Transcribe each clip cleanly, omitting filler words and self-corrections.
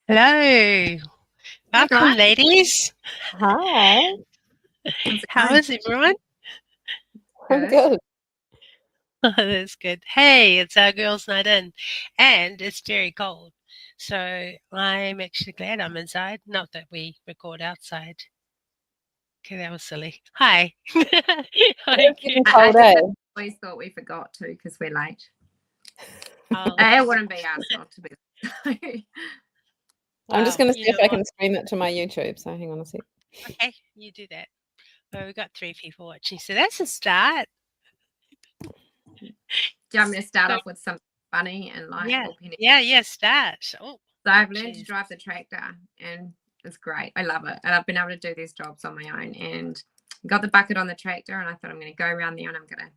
Hello. Hi, Welcome, guys. ladies. Hi, How's it How going? is everyone? I'm Good. good. That's good. Hey, it's our girls' night in, and it's very cold. So I'm actually glad I'm inside. Not that we record outside. Okay, that was silly. Hi. Hi, It's been Karen. a I cold just day. always thought we forgot to because we're late. Oh, It wouldn't be us not to be. I'm just wow. going to see You if know I what? can stream it to my YouTube. So hang on a sec. Okay, you do that. Well, we've got 3 people watching, so that's a start. Do you want me to start So, off with something funny and light yeah. or penny? Yeah, start. Oh, So I've learned to jeez. drive the tractor and it's great. I love it. And I've been able to do these jobs on my own and got the bucket on the tractor and I thought I'm going to go around there and I'm going to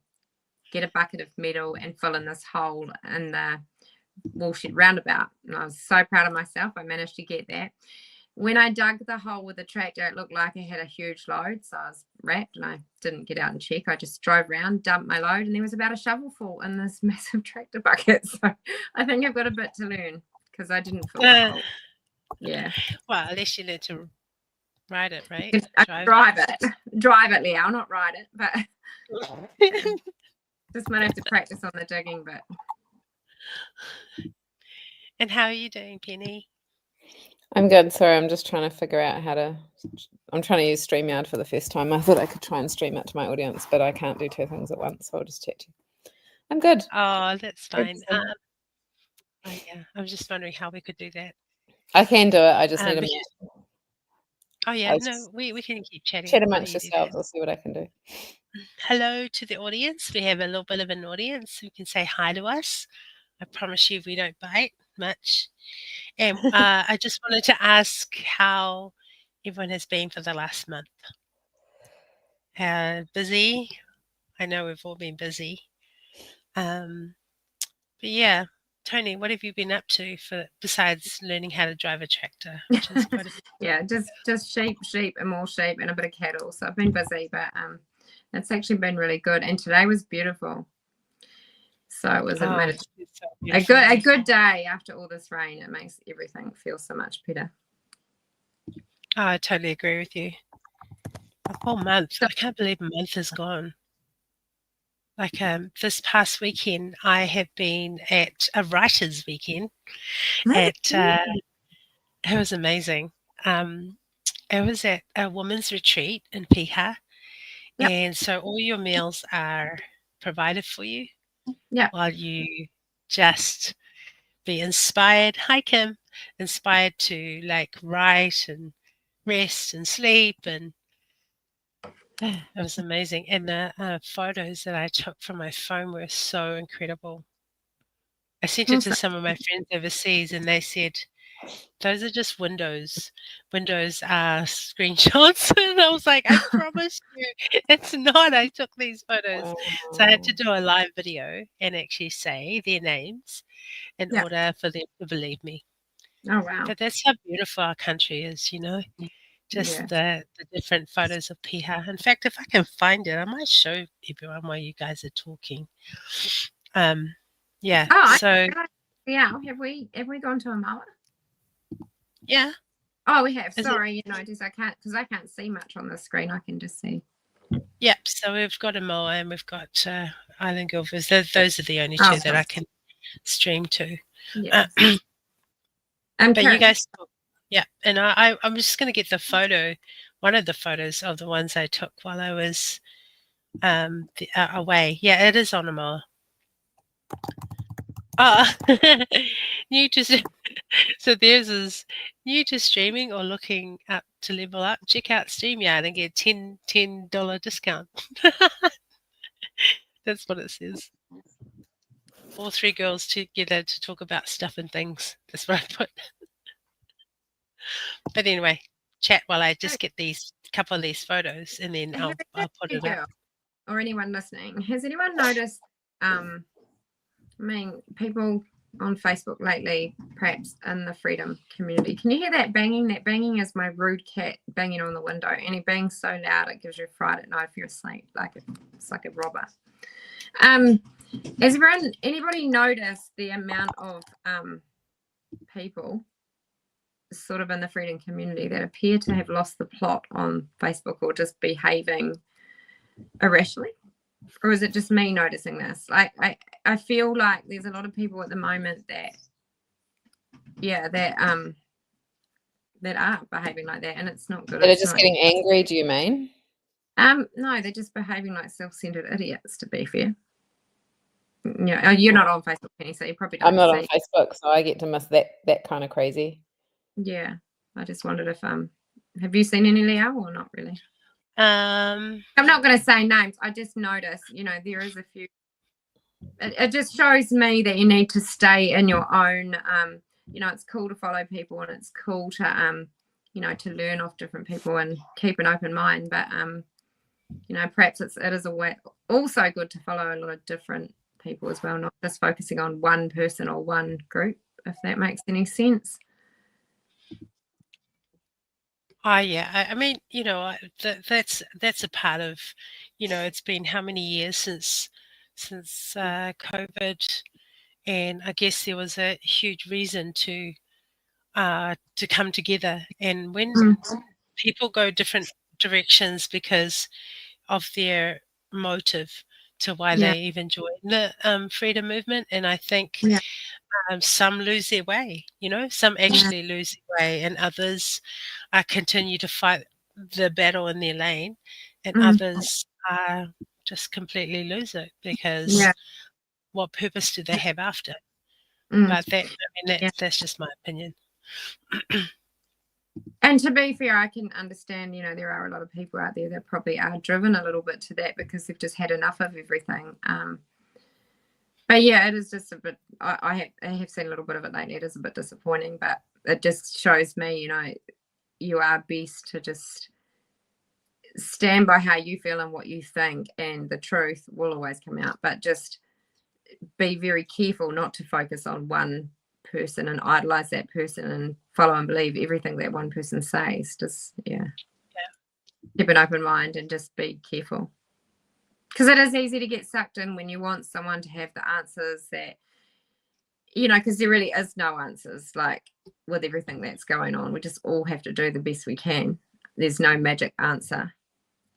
get a bucket of metal and fill in this hole in the Woolshed roundabout. And I was so proud of myself. I managed to get that. When I dug the hole with the tractor, it looked like it had a huge load. So I was wrapped and I didn't get out and check. I just drove around, dumped my load, and there was about a shovelful in this massive tractor bucket. So I think I've got a bit to learn because I didn't fill the Uh, hole. Yeah. well, at least you learned to ride it, right? I Drive drive it. Drive it, Leah. I'll not ride it, but it. just might have to practice on the digging bit. And how are you doing, Penny? I'm good. Sorry, I'm just trying to figure out how to. I'm trying to use StreamYard for the first time. I thought I could try and stream it to my audience, but I can't do 2 things at once. So I'll just chat to you. I'm good. Oh, that's Good fine. to see you. Oh, yeah, I was just wondering how we could do that. I can do it. I just need a Because, minute. oh, yeah, I'll no, just we can keep chatting chat while amongst you do that. yourselves. I'll see what I can do. Hello to the audience. We have a little bit of an audience who can say hi to us. I promise you we don't bite much. And I just wanted to ask how everyone has been for the last month. Busy? I know we've all been busy. Um, but yeah, Tony, what have you been up to for besides learning how to drive a tractor, which is quite a Yeah, just sheep and more sheep and a bit of cattle. So I've been busy, but it's actually been really good. And today was beautiful. So it was oh, made it's so a beautiful. good day after all this rain. It makes everything feel so much better. Oh, I totally agree with you. A whole month. So, I can't believe a month is gone. Like this past weekend, I have been at a writers' weekend at. It was amazing. Um, it was at a women's retreat in Piha, yep, and so all your meals are provided for you yep. while you just be inspired. Hi, Kim. Inspired to like write and rest and sleep and it was amazing, and the photos that I took from my phone were so incredible. I sent it to Awesome. some of my friends overseas, and they said, "Those are just Windows screenshots." And I was like, "I promise you, it's not. I took these photos." So I had to Wow. do a live video and actually say their names in Yep. order for them to believe me. Oh wow. But that's how beautiful our country is, you know? Just Yeah. the different photos of Piha. In fact, if I can find it, I might show everyone while you guys are talking. Um, yeah. Oh, I So realised, yeah. Have we gone to a mower? yeah, Oh, we have. is it? Sorry, just I can't see much on the screen. I can just see. Yep. So we've got a mower and we've got Island Gilvers. Those are the only Oh, two that I can stream to. yeah. Uh, but you Karen, guys, yeah. And I'm just going to get the photo, one of the photos of the ones I took while I was away. Yeah, it is on a mower. Ah, new to so theirs is new to streaming or looking up to level up. Check out StreamYard and get $10 discount. That's what it says. All 3 girls together to talk about stuff and things. That's what I put. But anyway, chat while I just get these couple of these photos and then I'll put it up. girl or anyone listening, has anyone noticed? I mean, people on Facebook lately, perhaps in the freedom community, can you hear that banging? That banging is my rude cat banging on the window, and he bangs so loud it gives you a fright at night if you're asleep, it's like a robber. Has anybody noticed the amount of people sort of in the freedom community that appear to have lost the plot on Facebook or just behaving irrationally? Or is it just me noticing this? Like I feel like there's a lot of people at the moment that that are behaving like that, and it's not good. They're It's just not, getting angry, do you mean? no, they're just behaving like self-centered idiots, to be fair. Yeah, you're not on Facebook, Penny, so you probably don't I'm not on see. Facebook, so I get to miss that kind of crazy. Yeah, I just wondered if have you seen any, Leo, or not really? I'm not going to say names. I just noticed, there is a few. It just shows me that you need to stay in your own. It's cool to follow people, and it's cool to to learn off different people and keep an open mind. But perhaps it is a way also good to follow a lot of different people as well, not just focusing on one person or one group, if that makes any sense. Yeah. I mean, that's a part of, it's been how many years since COVID, and I guess there was a huge reason to come together. And when people go different directions because of their motive to why they even join the freedom movement, and I think some lose their way, some actually lose their way, and others continue to fight the battle in their lane, and others just completely lose it because what purpose do they have after? But that's just my opinion. And to be fair, I can understand, there are a lot of people out there that probably are driven a little bit to that because they've just had enough of everything. But yeah, it is just a bit, I have seen a little bit of it lately. It is a bit disappointing, but it just shows me, you are best to just stand by how you feel and what you think, and the truth will always come out. But just be very careful not to focus on one person and idolize that person and follow and believe everything that one person says. Just keep an open mind and just be careful, because it is easy to get sucked in when you want someone to have the answers that because there really is no answers. Like with everything that's going on, we just all have to do the best we can. There's no magic answer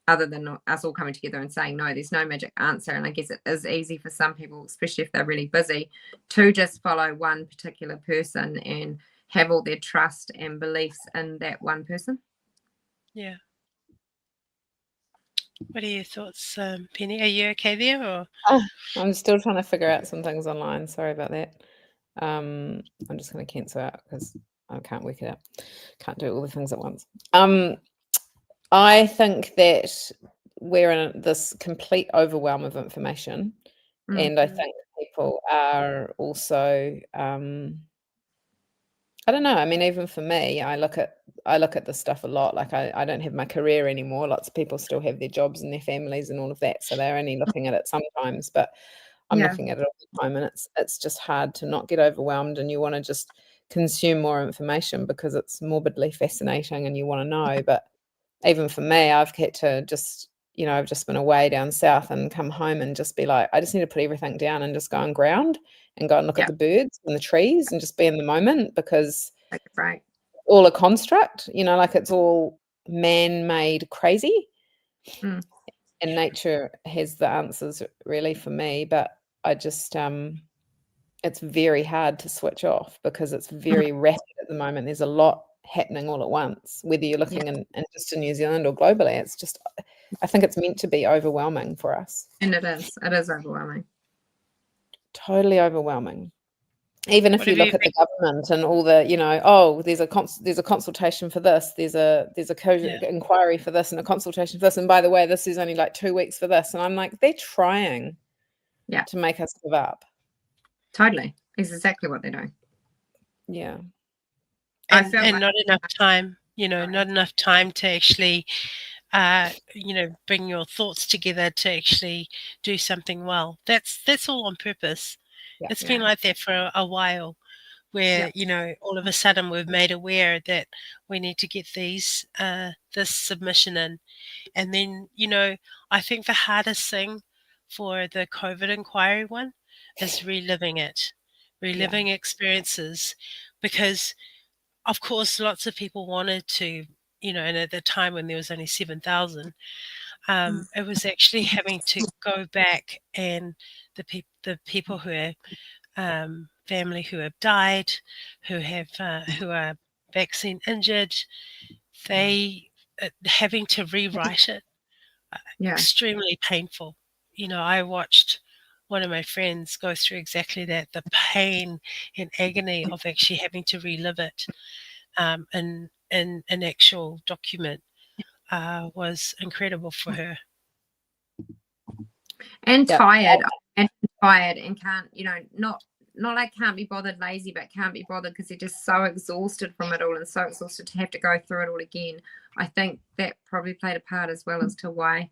other than us all coming together and saying, no, there's no magic answer. And I guess it is easy for some people, especially if they're really busy, to just follow one particular person and have all their trust and beliefs in that one person. Yeah. What are your thoughts, Penny? Are you okay there? Or I'm still trying to figure out some things online. Sorry about that. I'm just going to cancel out because I can't work it out. Can't do all the things at once. I think that we're in this complete overwhelm of information, and I think people are also I don't know. I mean, even for me, I look at this stuff a lot. Like I don't have my career anymore. Lots of people still have their jobs and their families and all of that, so they're only looking at it sometimes. But I'm looking at it all the time, and it's just hard to not get overwhelmed, and you want to just consume more information because it's morbidly fascinating and you want to know. But even for me, I've had to just, I've just been away down south and come home and just be like, I just need to put everything down and just go on ground and go and look at the birds and the trees and just be in the moment, because right, all a construct, like it's all man-made crazy. And nature has the answers really for me, but I just it's very hard to switch off because it's very rapid at the moment. There's a lot happening all at once, whether you're looking in just in New Zealand or globally. It's just, I think it's meant to be overwhelming for us. And it is overwhelming. Totally overwhelming. Even if you look at the government and all the, there's a consultation for this, there's a COVID inquiry for this and a consultation for this, and by the way, this is only like 2 weeks for this, and I'm like, they're trying to make us give up. Totally, it's exactly what they're doing. Yeah, and not enough time. Not enough time to actually, bring your thoughts together to actually do something well. That's all on purpose. It's been like that for a while, where all of a sudden we've made aware that we need to get this submission in, and then I think the hardest thing for the COVID inquiry one is reliving experiences, because of course, lots of people wanted to, and at the time when there was only 7,000, it was actually having to go back, and the people who are family who have died, who are vaccine injured, they having to rewrite it, Yeah. extremely painful. I watched one of my friends go through exactly that, the pain and agony of actually having to relive it in an actual document was incredible for her. And Yep. tired and can't, not like can't be bothered, lazy, but can't be bothered because they're just so exhausted from it all and so exhausted to have to go through it all again. I think that probably played a part as well as to why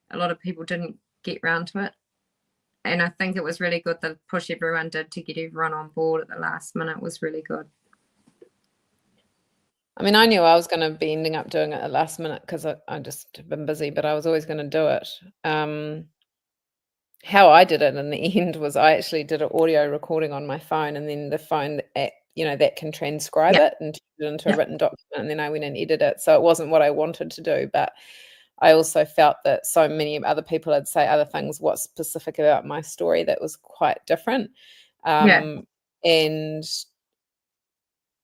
a lot of people didn't get round to it. And I think it was really good, the push everyone did to get everyone on board at the last minute was really good. I mean, I knew I was going to be ending up doing it at last minute because I just been busy, but I was always going to do it. How I did it in the end was I actually did an audio recording on my phone, and then the phone app, that can transcribe it and turn it into a written document, and then I went and edited it. So it wasn't what I wanted to do, but I also felt that so many other people had say other things, what's specific about my story that was quite different. And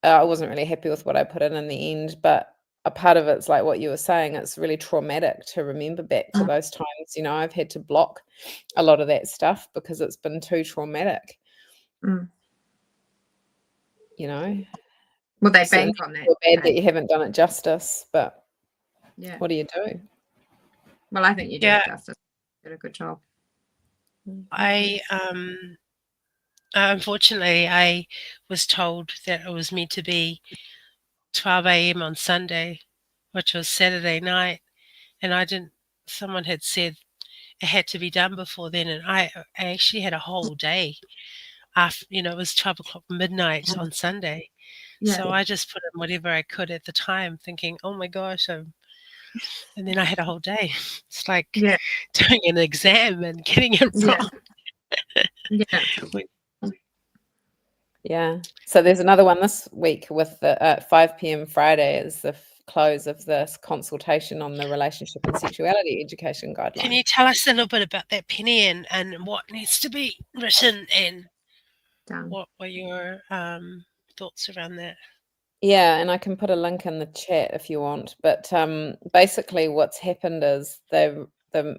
I wasn't really happy with what I put in the end, but a part of it's like what you were saying, it's really traumatic to remember back to those times. I've had to block a lot of that stuff because it's been too traumatic. Mm. Well, they bank on that. Bad that you haven't done it justice, but what do you do? Well, I think you did it justice. You did a good job. I unfortunately, I was told that it was meant to be 12 a.m. on Sunday, which was Saturday night, and someone had said it had to be done before then, and I actually had a whole day after, it was 12 o'clock midnight on Sunday. So I just put in whatever I could at the time, thinking, oh my gosh, and then I had a whole day. It's like doing an exam and getting it wrong. Yeah. So there's another one this week with the 5 p.m. Friday is the close of this consultation on the relationship and sexuality education guidelines. Can you tell us a little bit about that, Penny, and what needs to be written and what were your thoughts around that? Yeah, and I can put a link in the chat if you want. But basically what's happened is the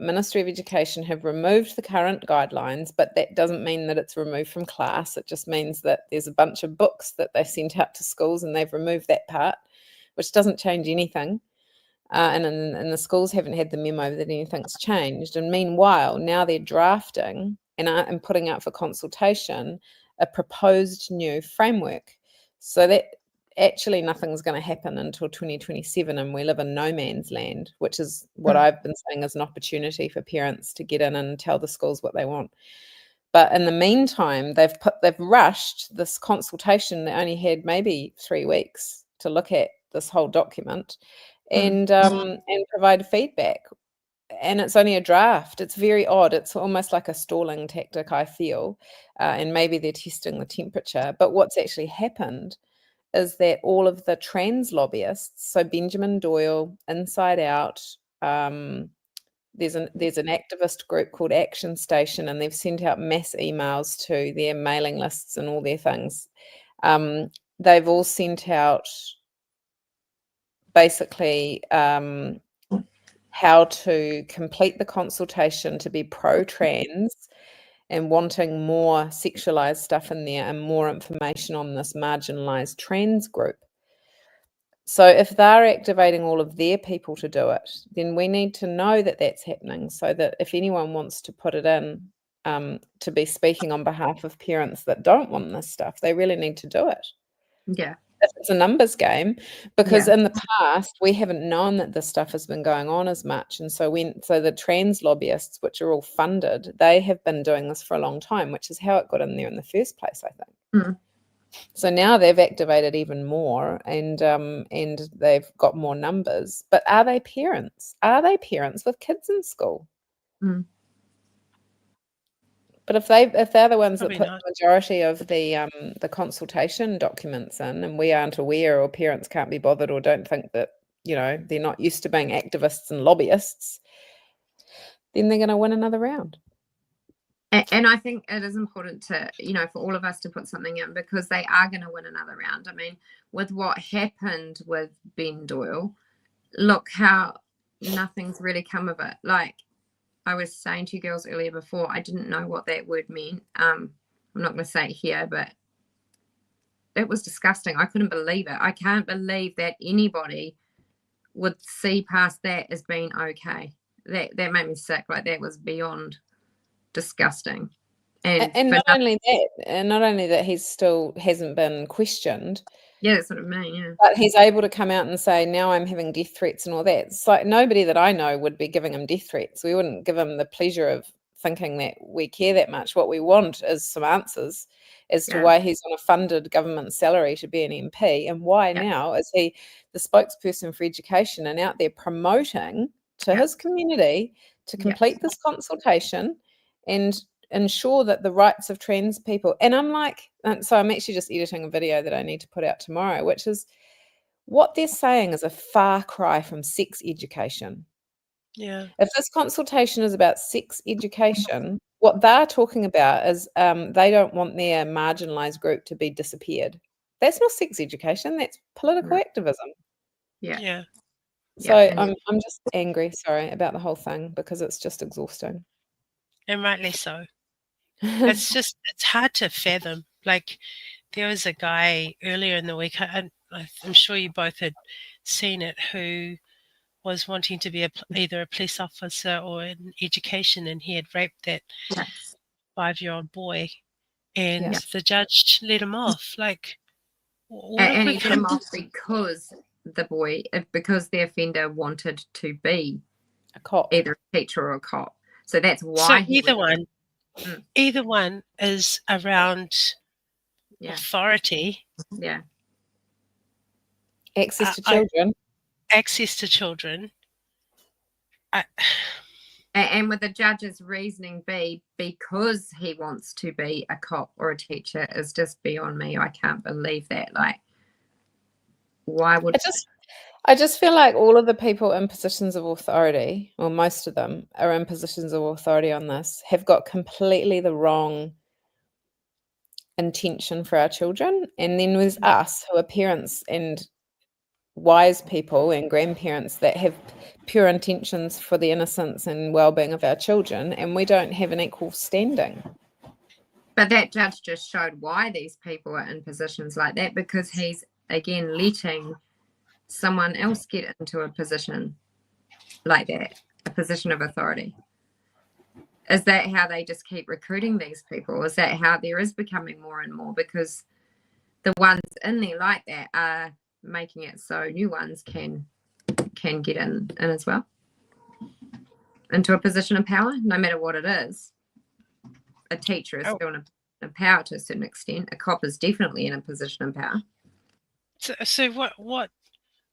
Ministry of Education have removed the current guidelines, but that doesn't mean that it's removed from class. It just means that there's a bunch of books that they sent out to schools and they've removed that part, which doesn't change anything. And the schools haven't had the memo that anything's changed. And meanwhile, now they're drafting and putting out for consultation a proposed new framework. So that actually nothing's going to happen until 2027, and we live in no man's land, which is what I've been saying is an opportunity for parents to get in and tell the schools what they want. But in the meantime, they've rushed this consultation. They only had maybe 3 weeks to look at this whole document and provide feedback. And it's only a draft. It's very odd. It's almost like a stalling tactic, I feel, and maybe they're testing the temperature. But what's actually happened is that all of the trans lobbyists, so Benjamin Doyle, Inside Out, there's an activist group called Action Station, and they've sent out mass emails to their mailing lists and all their things. They've all sent out basically how to complete the consultation to be pro-trans and wanting more sexualized stuff in there and more information on this marginalized trans group. So if they're activating all of their people to do it, then we need to know that that's happening so that if anyone wants to put it in to be speaking on behalf of parents that don't want this stuff, they really need to do it. Yeah. If it's a numbers game, because in the past we haven't known that this stuff has been going on as much, and so the trans lobbyists, which are all funded, they have been doing this for a long time, which is how it got in there in the first place, I think. So now they've activated even more, and they've got more numbers. But are they parents? Are they parents with kids in school? But if they're the ones Probably that put not. the majority of the consultation documents in, and we aren't aware, or parents can't be bothered, or don't think that, they're not used to being activists and lobbyists, then they're going to win another round. And I think it is important to, for all of us to put something in, because they are going to win another round. I mean, with what happened with Ben Doyle, look how nothing's really come of it. Like I was saying to you girls earlier before, I didn't know what that word meant. I'm not going to say it here, but it was disgusting. I couldn't believe it. I can't believe that anybody would see past that as being okay. That made me sick. Like that was beyond disgusting. And not only that, he still hasn't been questioned. Yeah, that's what I mean. Yeah, but he's able to come out and say, now I'm having death threats and all that. It's like nobody that I know would be giving him death threats. We wouldn't give him the pleasure of thinking that we care that much. What we want is some answers as to why he's on a funded government salary to be an MP, and why now is he the spokesperson for education and out there promoting to his community to complete this consultation and ensure that the rights of trans people. And I'm like, so I'm actually just editing a video that I need to put out tomorrow, which is what they're saying is a far cry from sex education. Yeah. If this consultation is about sex education, what they're talking about is they don't want their marginalized group to be disappeared. That's not sex education. That's political activism. Yeah. So I'm just angry, sorry, about the whole thing, because it's just exhausting. And rightly so. It's hard to fathom. Like there was a guy earlier in the week, I'm sure you both had seen it, who was wanting to be either a police officer or in education, and he had raped that 5-year-old boy, and the judge let him off. Like, and he let him off because the offender wanted to be a cop, either a teacher or a cop. So that's why. So either one is around authority. Yeah. Access to children. Access to children. And with the judge's reasoning be because he wants to be a cop or a teacher is just beyond me. I can't believe that. Like, why would I just feel like all of the people in positions of authority, or most of them are in positions of authority on this, have got completely the wrong intention for our children. And then there's us, who are parents and wise people and grandparents that have pure intentions for the innocence and well-being of our children, and we don't have an equal standing. But that judge just showed why these people are in positions like that, because he's again letting someone else get into a position like that, a position of authority. Is that how they just keep recruiting these people? Is that how there is becoming more and more? Because the ones in there like that are making it so new ones can get in as well into a position of power, no matter what it is. A teacher is still in a power to a certain extent. A cop is definitely in a position of power. So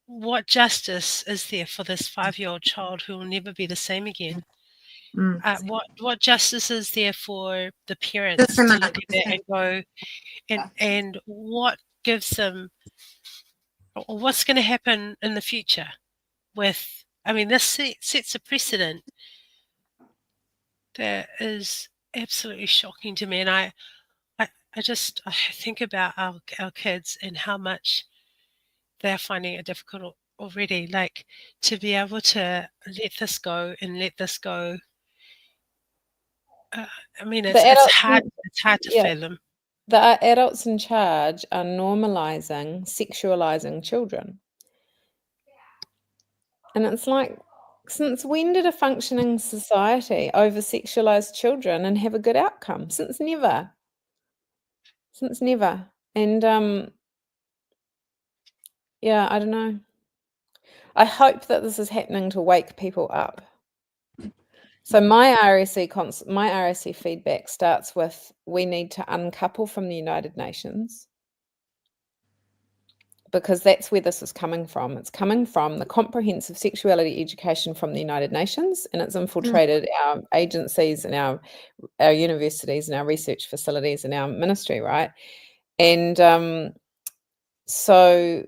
what justice is there for this 5-year-old child who will never be the same again? What justice is there for the parents to look at that and go, and what gives them, or what's going to happen in the future with, this sets a precedent that is absolutely shocking to me. And I think about our kids and how much they're finding it difficult already, like to be able to let this go and let this go. It's hard to fathom. The adults in charge are normalizing sexualizing children. And it's like, since when did a functioning society over-sexualize children and have a good outcome? Since never. And I don't know. I hope that this is happening to wake people up. So my RSC feedback starts with, we need to uncouple from the United Nations, because that's where this is coming from. It's coming from the Comprehensive Sexuality Education from the United Nations, and it's infiltrated our agencies and our universities and our research facilities and our ministry, right? And so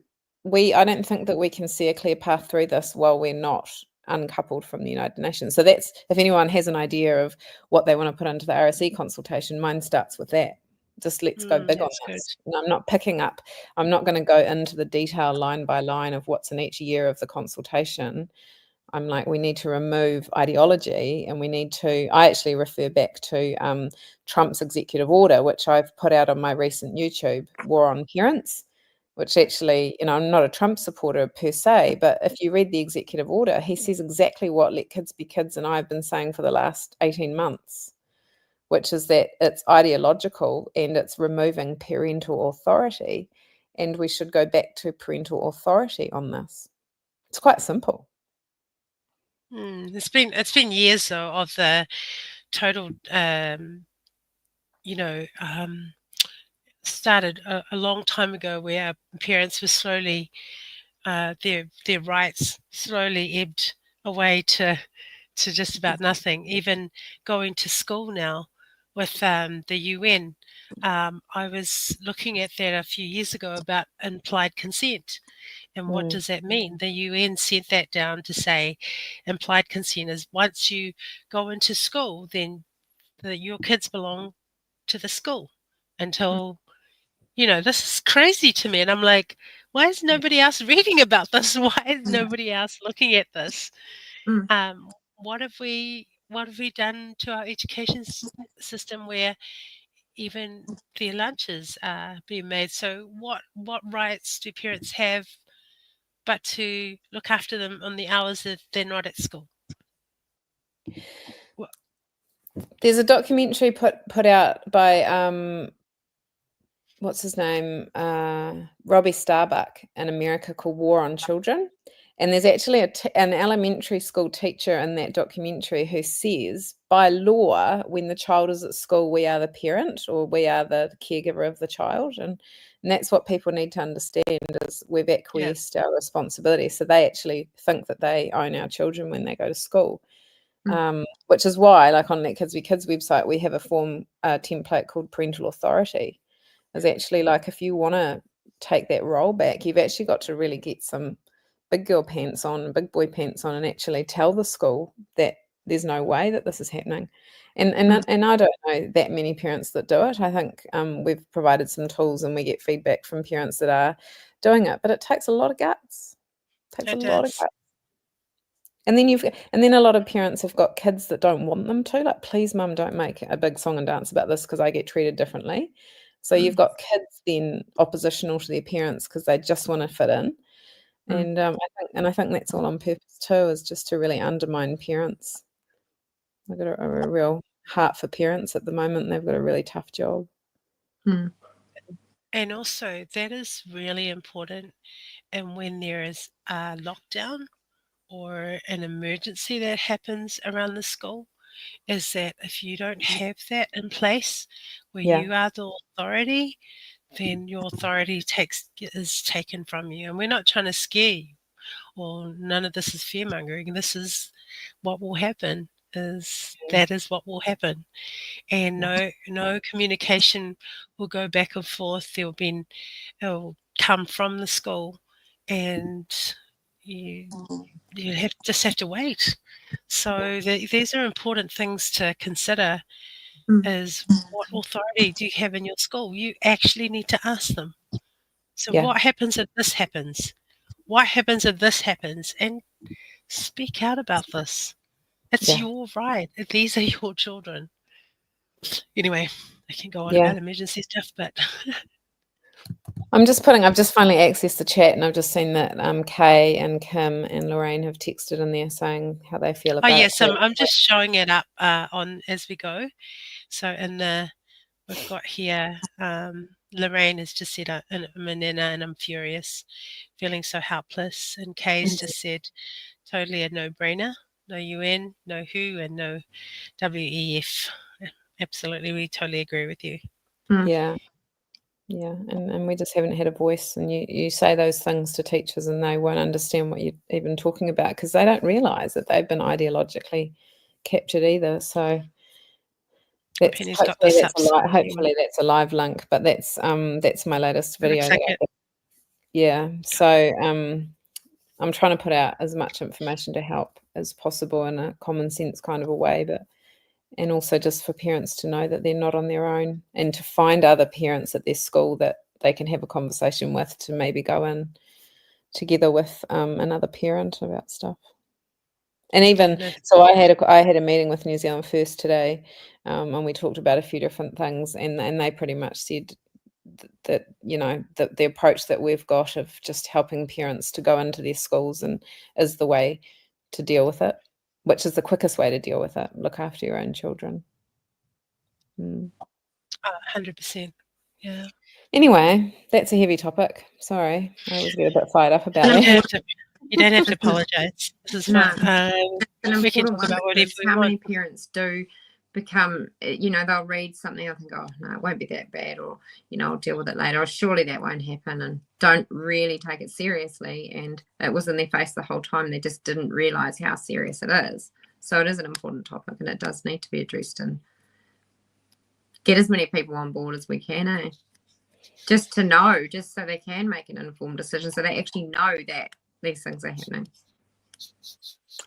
I don't think that we can see a clear path through this while we're not uncoupled from the United Nations. So that's, if anyone has an idea of what they want to put into the RSE consultation, mine starts with that. Just let's go big on this. And I'm not going to go into the detail line by line of what's in each year of the consultation. I'm like, we need to remove ideology, and I actually refer back to Trump's executive order, which I've put out on my recent YouTube, War on Parents, which actually, I'm not a Trump supporter per se, but if you read the executive order, he says exactly what Let Kids Be Kids and I have been saying for the last 18 months. Which is that it's ideological and it's removing parental authority, and we should go back to parental authority on this. It's quite simple. It's been years though of the total, started a long time ago where our parents were slowly, their rights slowly ebbed away to just about nothing. Even going to school now with the UN, I was looking at that a few years ago about implied consent. And what does that mean? The UN sent that down to say implied consent is once you go into school, then your kids belong to the school until, this is crazy to me. And I'm like, why is nobody else reading about this? Why is nobody else looking at this? What have we done to our education system where even their lunches are being made? So what rights do parents have but to look after them on the hours that they're not at school? There's a documentary put out by what's his name, Robbie Starbuck in America, called War on Children. And there's actually an elementary school teacher in that documentary who says, by law, when the child is at school, we are the parent, or we are the caregiver of the child. And that's what people need to understand, is we've acquiesced our responsibility. So they actually think that they own our children when they go to school. Which is why, like on Let Kids Be Kids website, we have a form template called Parental Authority. Is actually like, if you want to take that role back, you've actually got to really get some big girl pants on, big boy pants on, and actually tell the school that there's no way that this is happening. And I don't know that many parents that do it. I think we've provided some tools and we get feedback from parents that are doing it, but it takes a lot of guts. It takes a lot of guts. And then a lot of parents have got kids that don't want them to. Like, please, mum, don't make a big song and dance about this because I get treated differently. So you've got kids then oppositional to their parents because they just want to fit in. And I think that's all on purpose too, is just to really undermine parents. They've got a real heart for parents at the moment. They've got a really tough job. And also, that is really important. And when there is a lockdown or an emergency that happens around the school, is that if you don't have that in place where you are the authority, then your authority is taken from you. And we're not trying to scare you, or none of this is fear-mongering. This is what will happen. That is what will happen. And no communication will go back and forth. It will come from the school, and you just have to wait. So these are important things to consider. Is what authority do you have in your school? You actually need to ask them. So what happens if this happens? What happens if this happens? And speak out about this. It's your right. These are your children. Anyway, I can go on about emergency stuff, but I've just finally accessed the chat, and I've just seen that Kay and Kim and Lorraine have texted in there saying how they feel about it. I'm just showing it up on as we go. So we've got here, Lorraine has just said, I'm Manina and I'm furious, feeling so helpless. And Kay's just said, totally a no-brainer. No UN, no WHO, and no WEF. Absolutely, we totally agree with you. Yeah. Yeah, and we just haven't had a voice. And you say those things to teachers, and they won't understand what you're even talking about because they don't realise that they've been ideologically captured either. So that's Penny's got this up. hopefully that's a live link. But that's my latest video. Looks like it. Yeah. So I'm trying to put out as much information to help as possible in a common sense kind of a way, and also just for parents to know that they're not on their own, and to find other parents at their school that they can have a conversation with, to maybe go in together with another parent about stuff. And even so, I had a meeting with New Zealand First today, and we talked about a few different things, and they pretty much said that the approach that we've got of just helping parents to go into their schools and is the way to deal with it, which is the quickest way to deal with it. Look after your own children. 100%. Yeah. Anyway, that's a heavy topic. Sorry, I always get a bit fired up about it. You don't have to apologise. This is fine. We can talk about whatever we how want. many parents do become, they'll read something, I think, oh no, it won't be that bad, or I'll deal with it later, or surely that won't happen, and don't really take it seriously. And it was in their face the whole time. They just didn't realise how serious it is. So it is an important topic, and it does need to be addressed and get as many people on board as we can, just to know, just so they can make an informed decision, so they actually know that these things are happening.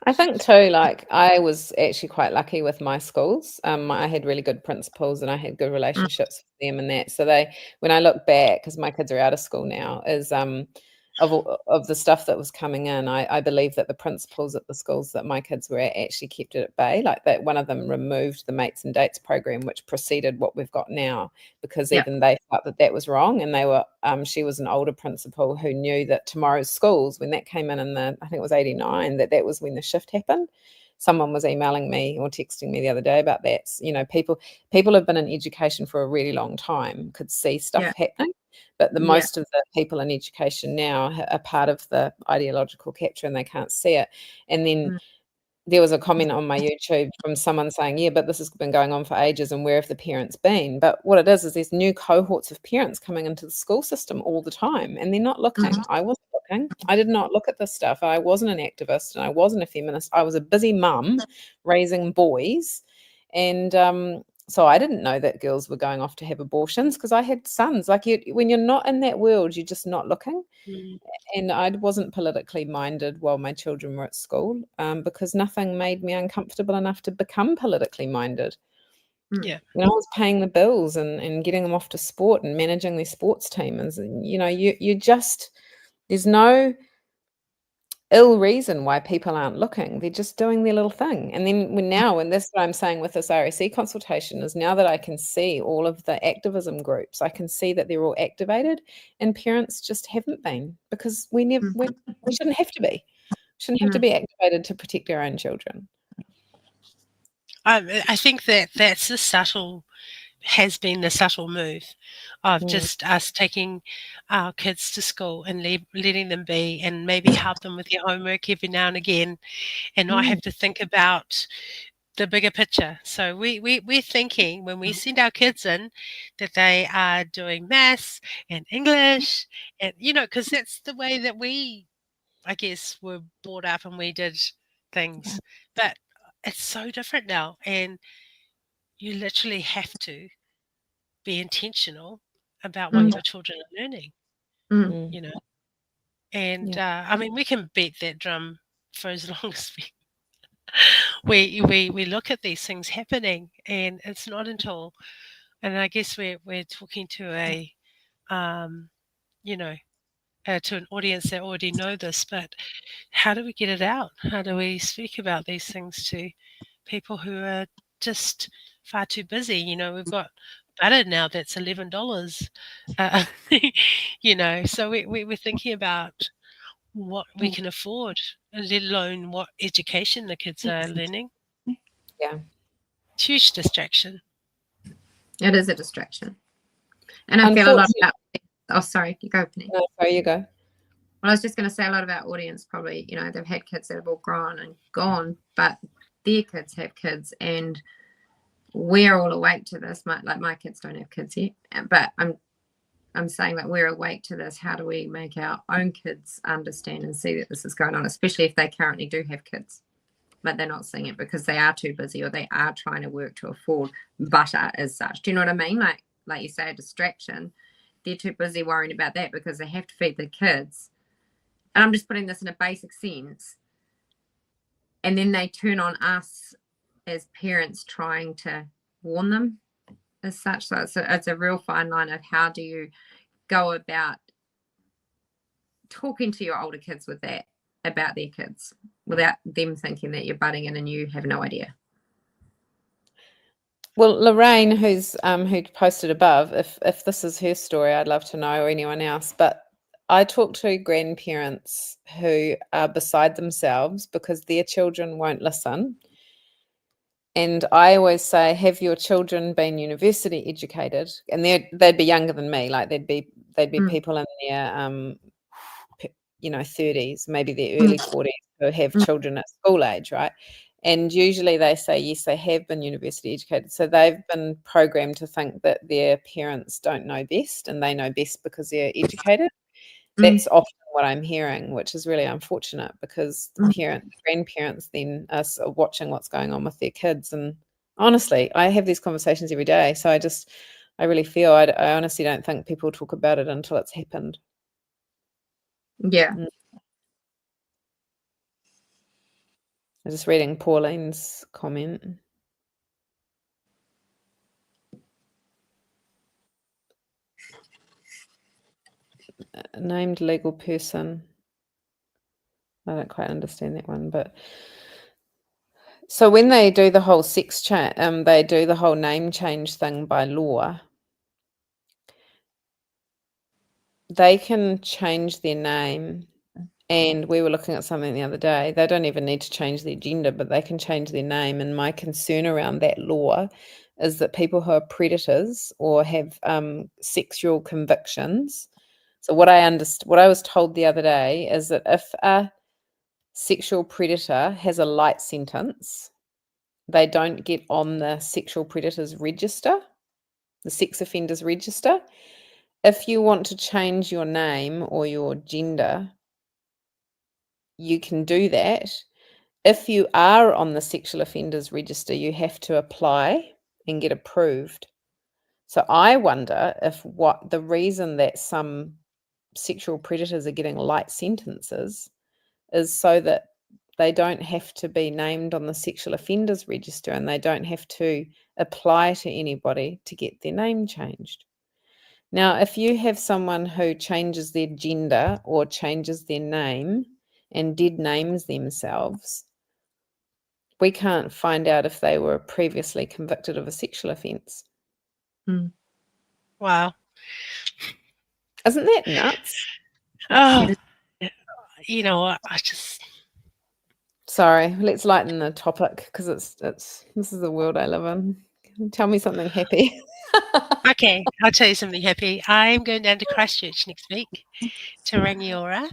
I think too, like, I was actually quite lucky with my schools. I had really good principals, and I had good relationships with them, and that. So when I look back, because my kids are out of school now, is of the stuff that was coming in, I believe that the principals at the schools that my kids were at actually kept it at bay. Like, that one of them removed the Mates and Dates program, which preceded what we've got now, because even they felt that was wrong. And they were she was an older principal who knew that Tomorrow's Schools, when that came in I think it was 89, that was when the shift happened. Someone was emailing me or texting me the other day about that. People have been in education for a really long time, could see stuff happening. But most of the people in education now are part of the ideological capture, and they can't see it. And then there was a comment on my YouTube from someone saying, yeah, but this has been going on for ages, and where have the parents been? But what it is there's new cohorts of parents coming into the school system all the time, and they're not looking. I wasn't looking. I did not look at this stuff. I wasn't an activist, and I wasn't a feminist. I was a busy mum raising boys. And so I didn't know that girls were going off to have abortions, because I had sons. Like, when you're not in that world, you're just not looking. And I wasn't politically minded while my children were at school, because nothing made me uncomfortable enough to become politically minded. Yeah. When I was paying the bills and getting them off to sport and managing their sports team, and you just, there's no ill reason why people aren't looking. They're just doing their little thing. And then and this is what I'm saying with this RSE consultation, is now that I can see all of the activism groups, I can see that they're all activated, and parents just haven't been, because we shouldn't have to be. Shouldn't have to be activated to protect our own children. I think that's has been the subtle move of just us taking our kids to school and letting them be, and maybe help them with their homework every now and again, and not have to think about the bigger picture. So we're thinking, when we send our kids in, that they are doing maths and English, and because that's the way that we, I guess, were brought up and we did things. But it's so different now, and you literally have to be intentional about what your children are learning, And I mean, we can beat that drum for as long as we look at these things happening, and it's not until, and I guess we're talking to to an audience that already know this, but how do we get it out? How do we speak about these things to people who are just far too busy? We've got butter now that's $11, so we're thinking about what we can afford, let alone what education the kids are learning. Yeah. It's a huge distraction. It is a distraction. And I feel a lot about, oh, sorry, you go, Penny. No, sorry, you go. Well, I was just going to say, a lot of our audience probably, they've had kids that have all grown and gone, but their kids have kids, and we're all awake to this. My kids don't have kids yet, but I'm saying that we're awake to this. How do we make our own kids understand and see that this is going on, especially if they currently do have kids, but they're not seeing it because they are too busy or they are trying to work to afford butter as such. Do you know what I mean? Like you say, a distraction. They're too busy worrying about that because they have to feed their kids. And I'm just putting this in a basic sense. And then they turn on us as parents trying to warn them as such. So it's a real fine line of how do you go about talking to your older kids with that about their kids without them thinking that you're butting in and you have no idea. Well, Lorraine, who posted above, if this is her story, I'd love to know, or anyone else. But I talk to grandparents who are beside themselves because their children won't listen. And I always say, have your children been university educated? And they'd be younger than me, like they'd be people in their 30s, maybe their early 40s, who have children at school age, right? And usually they say, yes, they have been university educated. So they've been programmed to think that their parents don't know best and they know best because they're educated. That's often what I'm hearing, which is really unfortunate because grandparents then are watching what's going on with their kids. And honestly, I have these conversations every day. So I really feel, I honestly don't think people talk about it until it's happened. Yeah. I'm just reading Pauline's comment. Named legal person. I don't quite understand that one, but so when they do the whole they do the whole name change thing by law. They can change their name, and we were looking at something the other day. They don't even need to change their gender, but they can change their name. And my concern around that law is that people who are predators or have sexual convictions. So what I was told the other day is that if a sexual predator has a light sentence, they don't get on the sexual predators register, the sex offenders register. If you want to change your name or your gender, you can do that. If you are on the sexual offenders register, you have to apply and get approved. So I wonder if the reason that some sexual predators are getting light sentences is so that they don't have to be named on the sexual offenders register and they don't have to apply to anybody to get their name changed. Now, if you have someone who changes their gender or changes their name and dead names themselves, we can't find out if they were previously convicted of a sexual offence. Wow. Isn't that nuts? Oh, you know what? I just... Sorry, let's lighten the topic because this is the world I live in. Tell me something happy. Okay, I'll tell you something happy. I'm going down to Christchurch next week to Rangiora.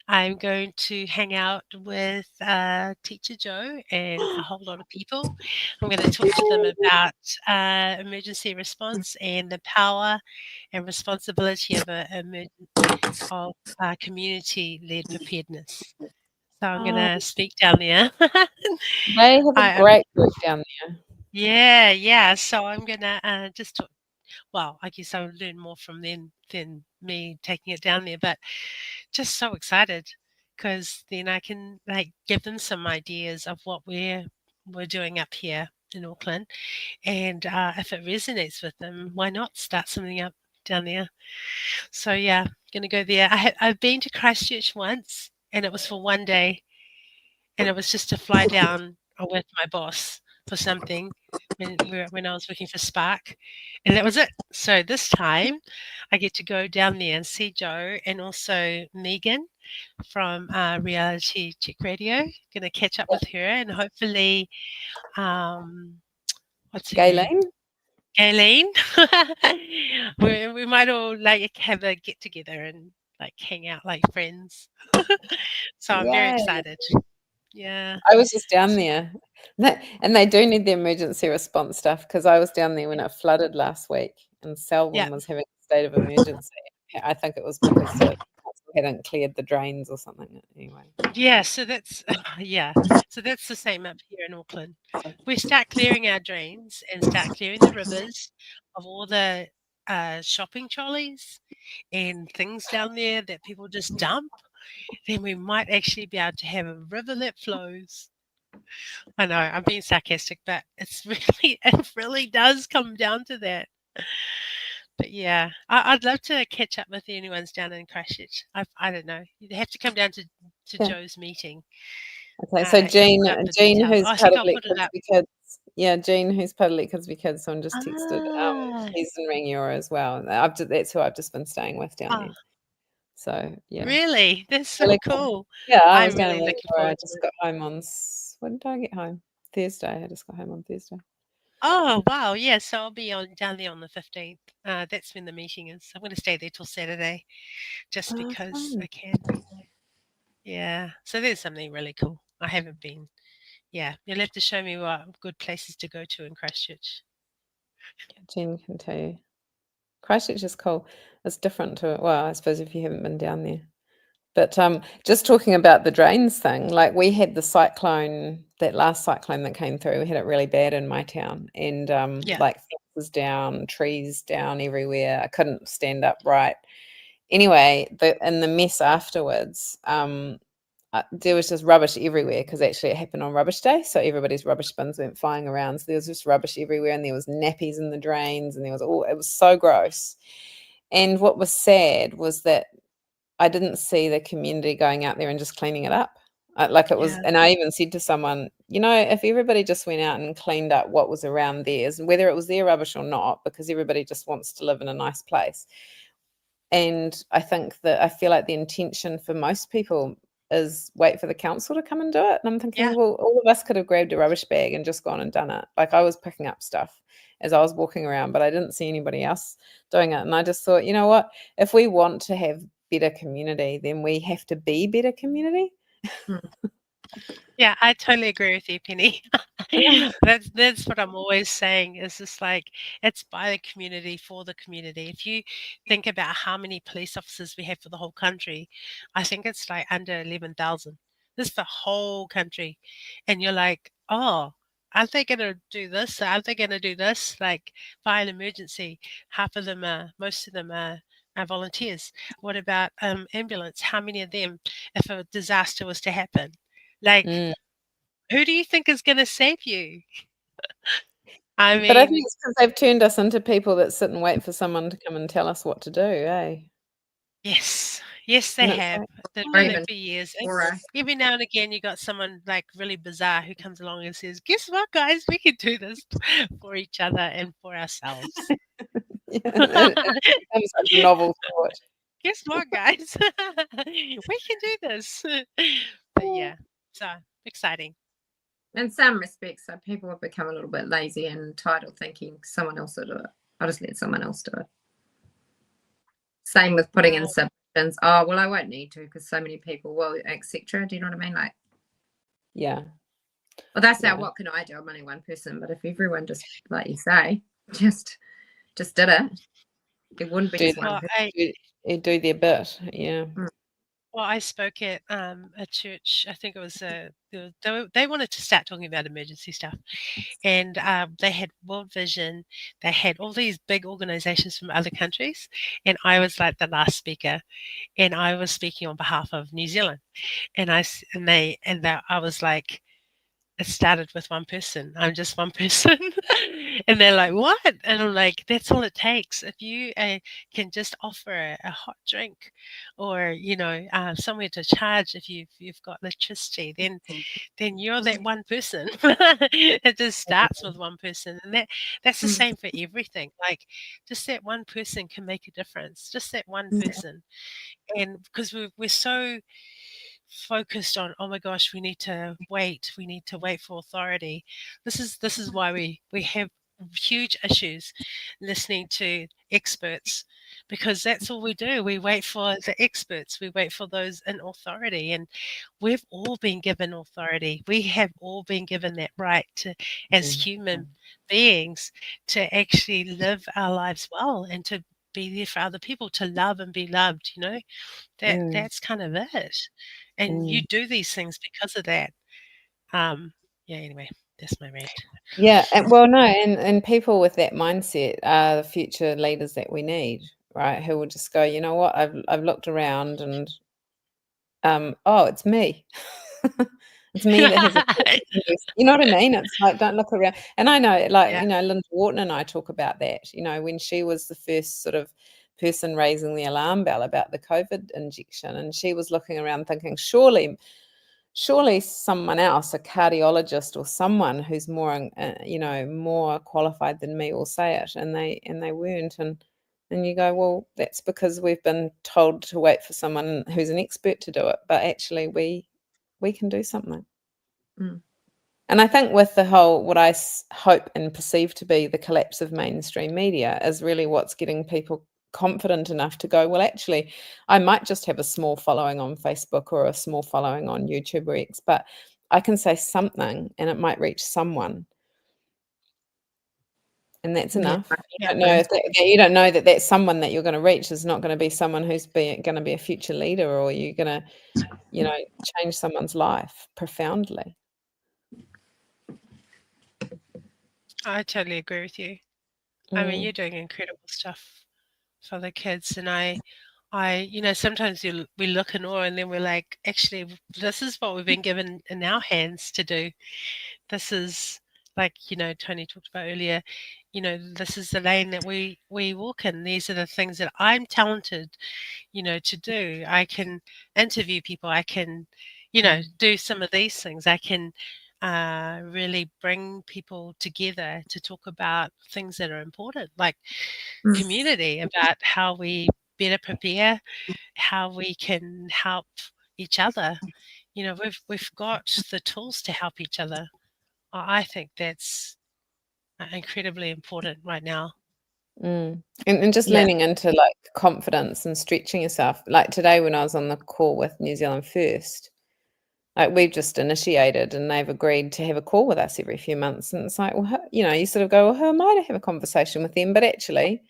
I'm going to hang out with Teacher Joe and a whole lot of people. I'm going to talk to them about emergency response and the power and responsibility of community-led preparedness. So I'm going to speak down there. They have a great group down there. Yeah. So I'm going to just talk. Well, I guess I'll learn more from them than me taking it down there, but just so excited because then I can give them some ideas of what we're doing up here in Auckland, and if it resonates with them, why not start something up down there? So yeah, going to go there. I've been to Christchurch once, and it was for one day, and it was just to fly down with my boss for something when I was working for Spark, and that was it. So this time I get to go down there and see Joe and also Megan from Reality Check Radio. Going to catch up with her and hopefully what's her name? Gayleen. we might all have a get together and hang out like friends. So I'm very excited. Yeah. I was just down there. And they do need the emergency response stuff because I was down there when it flooded last week. and Selwyn Yeah. was having a state of emergency. I think it was because the council hadn't cleared the drains or something. Anyway. Yeah, so that's so that's the same up here in Auckland. We start clearing our drains and start clearing the rivers of all the shopping trolleys and things down there that people just dump. Then we might actually be able to have a river that flows. I know I'm being sarcastic, but it really does come down to that. But yeah, I'd love to catch up with anyone's down in Christchurch. I don't know. You'd have to come down to Yeah. Joe's meeting. Okay, so Jean, put up the Jean, details. who's I part think of I'll Let put it Kids up. Be Kids. Yeah, Jean, who's part of Let Kids Be Kids. Someone just texted. Ah, He's in Rangiora as well. That's who I've just been staying with down there. So yeah, really? That's so really cool. Yeah, I I'm was down in really looking Rangiora. I forward to just it. got home on when did I get home? Thursday. I just got home on Thursday. Oh, wow. Yeah, so I'll be down there on the 15th. That's when the meeting is. I'm going to stay there till Saturday just because fun. I can. Yeah, so there's something really cool. I haven't been. Yeah, you'll have to show me what good places to go to in Christchurch. Jean can tell you. Christchurch is cool. It's different to, well, I suppose if you haven't been down there. But just talking about the drains thing, like we had the cyclone, that last cyclone that came through, we had it really bad in my town, and Yeah. like fences down, trees down everywhere. I couldn't stand upright. Anyway, in the mess afterwards, there was just rubbish everywhere because actually it happened on rubbish day, so everybody's rubbish bins went flying around. So there was just rubbish everywhere, and there was nappies in the drains, and there was it was so gross. And what was sad was that I didn't see the community going out there and just cleaning it up. Like it was, Yeah. and I even said to someone, if everybody just went out and cleaned up what was around theirs, whether it was their rubbish or not, because everybody just wants to live in a nice place. And I feel like the intention for most people is wait for the council to come and do it. And I'm thinking, Yeah. well, all of us could have grabbed a rubbish bag and just gone and done it. Like I was picking up stuff as I was walking around, but I didn't see anybody else doing it. And I just thought, you know what? If we want to have better community, then we have to be better community. Yeah, I totally agree with you, Penny. That's what I'm always saying is just like it's by the community for the community. If you think about how many police officers we have for the whole country, I think it's like under 11,000. This is the whole country. And you're like, oh, aren't they going to do this? Aren't they going to do this? Like by an emergency, most of them are volunteers. What about ambulance? How many of them, if a disaster was to happen? Like, who do you think is going to save you? I But I think mean, it's because they've turned us into people that sit and wait for someone to come and tell us what to do, eh? yes, they And it's have. like, They've Or done even it for years. And Or every now and again, you got someone like really bizarre who comes along and says, "Guess what, guys? We can do this for each other and for ourselves." it becomes like a novel thought. Guess what, guys? We can do this. But yeah, so exciting. in some respects, so people have become a little bit lazy and entitled, thinking someone else will do it. I'll just let someone else do it. Same with putting in submissions. Oh, well, I won't need to because so many people will, etc. Do you know what I mean? Like, yeah. Well, that's now. What can I do? I'm only one person, but if everyone just, like you say, just did it, it wouldn't be just one person. Do their bit, yeah. Well, I spoke at a church. I think it was they wanted to start talking about emergency stuff, and they had World Vision. They had all these big organizations from other countries, and I was like the last speaker, and I was speaking on behalf of New Zealand, and I was like, it started with one person. I'm just one person. And they're like, what? And I'm like, that's all it takes. If you can just offer a hot drink or, somewhere to charge if you've got electricity, then you're that one person. It just starts with one person. And that's the same for everything. Like just that one person can make a difference. Just that one person. And because we're so focused on, oh my gosh, we need to wait for authority. This is why we have huge issues listening to experts, because that's all we do. We wait for the experts. We wait for those in authority, and we've all been given authority. We have all been given that right to, as human beings, to actually live our lives well and to be there for other people, to love and be loved. That's kind of it. And you do these things because of that. Yeah, anyway, that's my rant. Yeah, well, no, and people with that mindset are the future leaders that we need, right? Who will just go, you know what, I've looked around and oh, it's me. It's me that has a you know what I mean? It's like, don't look around. And I know, like, Yeah. Linda Wharton and I talk about that, when she was the first sort of person raising the alarm bell about the COVID injection, and she was looking around thinking, surely someone else, a cardiologist or someone who's more, more qualified than me will say it, and they weren't. And you go, well, that's because we've been told to wait for someone who's an expert to do it, but actually we can do something. And I think with the whole, what I hope and perceive to be the collapse of mainstream media is really what's getting people confident enough to go, well, actually, I might just have a small following on Facebook or a small following on YouTube or X, but I can say something and it might reach someone. And that's enough. You don't know you don't know that someone that you're going to reach is not going to be someone who's going to be a future leader, or you're going to, change someone's life profoundly. I totally agree with you. I mean, you're doing incredible stuff for the kids, and I sometimes we look in awe, and then we're like, actually, this is what we've been given in our hands to do. This is, like, Tony talked about earlier, this is the lane that we walk in. These are the things that I'm talented, to do. I can interview people. I can, do some of these things. I can really bring people together to talk about things that are important, like community, about how we better prepare, how we can help each other. We've got the tools to help each other. I think that's incredibly important right now. And just leaning into like confidence and stretching yourself. Like today when I was on the call with New Zealand First, like we've just initiated and they've agreed to have a call with us every few months. And it's like, well, you sort of go, well, who am I to have a conversation with them? But actually,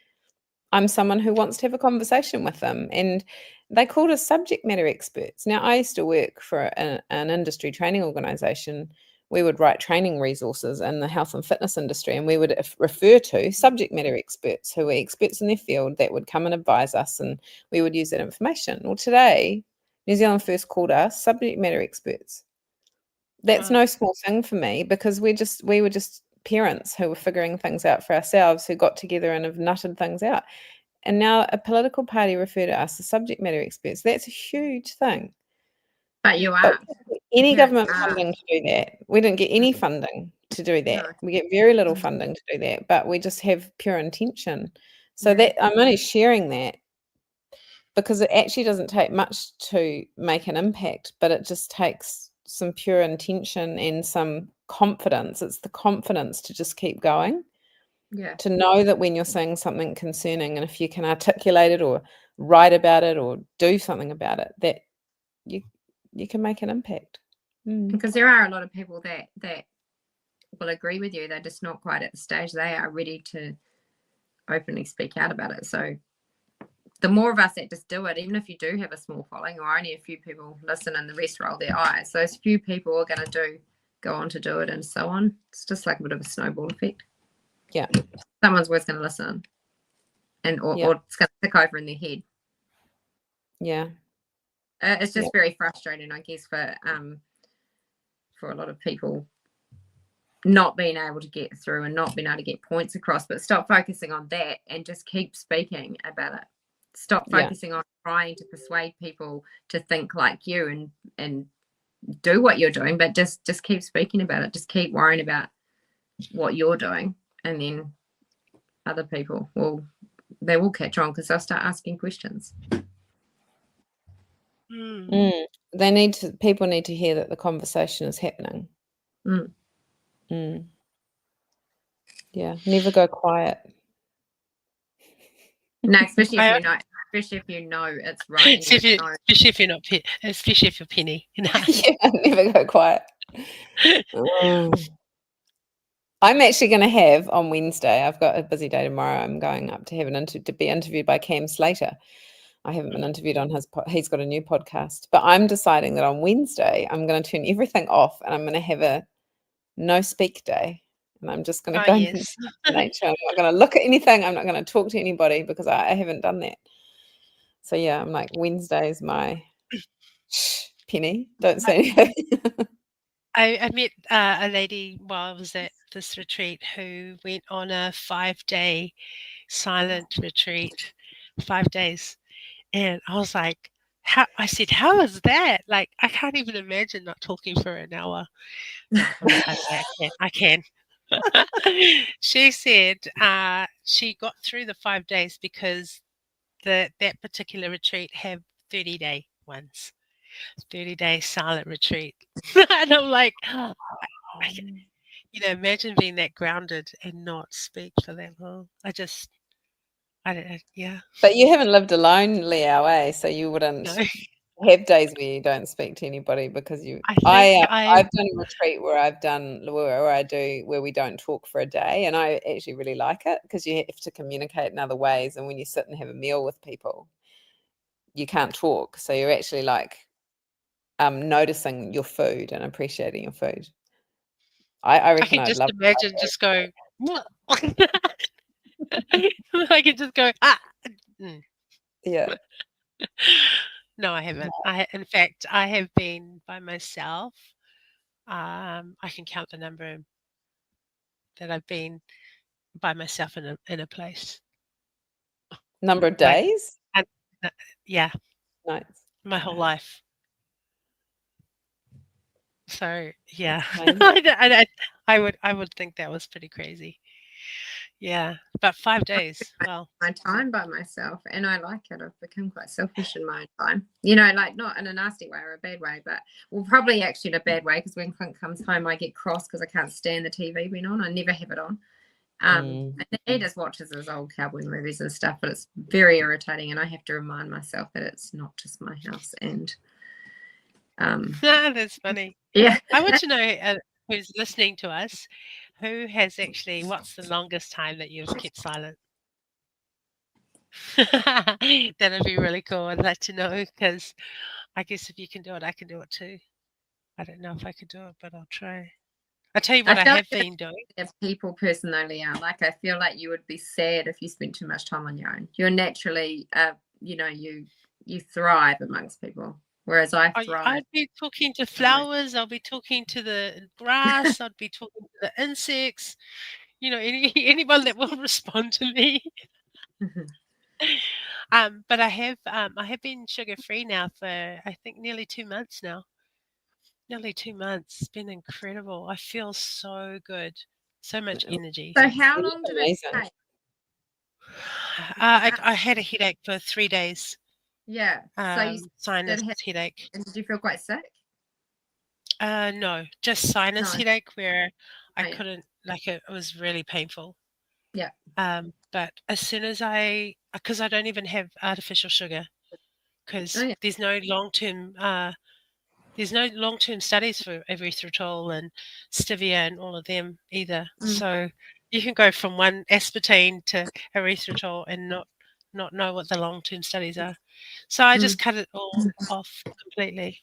I'm someone who wants to have a conversation with them. And they called us subject matter experts. Now, I used to work for an industry training organization. We would write training resources in the health and fitness industry, and we would refer to subject matter experts who were experts in their field that would come and advise us, and we would use that information. Well, today, New Zealand First called us subject matter experts. That's no small thing for me, because we were just parents who were figuring things out for ourselves, who got together and have nutted things out. And now a political party refer to us as subject matter experts. That's a huge thing. But you are. Any government funding to do that. We didn't get any funding to do that. No. We get very little funding to do that, but we just have pure intention. So that I'm only sharing that because it actually doesn't take much to make an impact, but it just takes some pure intention and some confidence. It's the confidence to just keep going. Yeah. To know that when you're saying something concerning, and if you can articulate it or write about it or do something about it, that you can make an impact. Because there are a lot of people that will agree with you. They're just not quite at the stage they are ready to openly speak out about it. So the more of us that just do it, even if you do have a small following or only a few people listen and the rest roll their eyes, those few people are going to go on to do it and so on. It's just like a bit of a snowball effect. Yeah. Someone's always going to listen or it's going to tick over in their head. Yeah. It's just very frustrating, I guess, for a lot of people not being able to get through and not being able to get points across, but stop focusing on that and just keep speaking about it. Stop focusing on trying to persuade people to think like you and do what you're doing, but just keep speaking about it. Just keep worrying about what you're doing, and then other people will catch on because they'll start asking questions. People need to hear that the conversation is happening. Yeah, never go quiet. No, especially I- if you know it's right. And especially, you know. especially if you're not, especially if you're Penny. No. Yeah, I never go quiet. Oh. I'm actually going to have on Wednesday. I've got a busy day tomorrow. I'm going up to have to be interviewed by Cam Slater. I haven't been interviewed on his. He's got a new podcast, but I'm deciding that on Wednesday I'm going to turn everything off and I'm going to have a no speak day. And I'm just going to Oh, go yes. into nature. I'm not going to look at anything. I'm not going to talk to anybody because I haven't done that. So yeah, I'm like, Wednesday is my Penny. Don't say anything. I met a lady while I was at this retreat who went on a 5-day silent retreat, 5 days. And I was like, I said, how is that? Like, I can't even imagine not talking for an hour. No, I can. She said she got through the 5 days because that particular retreat have 30-day ones, 30-day silent retreat. And I'm like, imagine being that grounded and not speak for that long. I don't, yeah. But you haven't lived alone, Leo, eh? So you wouldn't No. have days where you don't speak to anybody because you. I've done a retreat where where we don't talk for a day, and I actually really like it because you have to communicate in other ways. And when you sit and have a meal with people, you can't talk, so you're actually like noticing your food and appreciating your food. I reckon can I'd just love imagine just going. I can just go. Mm. Yeah. No, I haven't. In fact, I have been by myself. I can count the number that I've been by myself in a place. Number of days? And, yeah. Nice. My whole life. So yeah, I would think that was pretty crazy. Yeah, but 5 days. Well, my time by myself, and I like it. I've become quite selfish in my own time. Like not in a nasty way or a bad way, but probably actually in a bad way because when Clint comes home, I get cross because I can't stand the TV being on. I never have it on. And he just watches his old cowboy movies and stuff, but it's very irritating, and I have to remind myself that it's not just my house. And that's funny. Yeah, I want to know who's listening to us, who has actually. What's the longest time that you've kept silent? That'd be really cool. I'd like to know because I guess if you can do it, I can do it too. I don't know if I could do it, but I'll try. I'll tell you what I have been doing. A people person though, Leah. Like I feel like you would be sad if you spent too much time on your own. You're naturally, you thrive amongst people, whereas I thrive. I'd be talking to flowers. I'll be talking to the grass. I'd be talking to the insects. Anyone that will respond to me. But I have been sugar free now for I think nearly 2 months now. Nearly 2 months. It's been incredible. I feel so good. So much energy. So how long did it take? I had a headache for 3 days. Yeah. Sinus headache. And did you feel quite sick? No, just sinus headache where I couldn't, it was really painful. Yeah. But as soon as because I don't even have artificial sugar, because there's no long-term studies for erythritol and stevia and all of them either. So you can go from one aspartame to erythritol and not know what the long-term studies are. So I just cut it all off completely.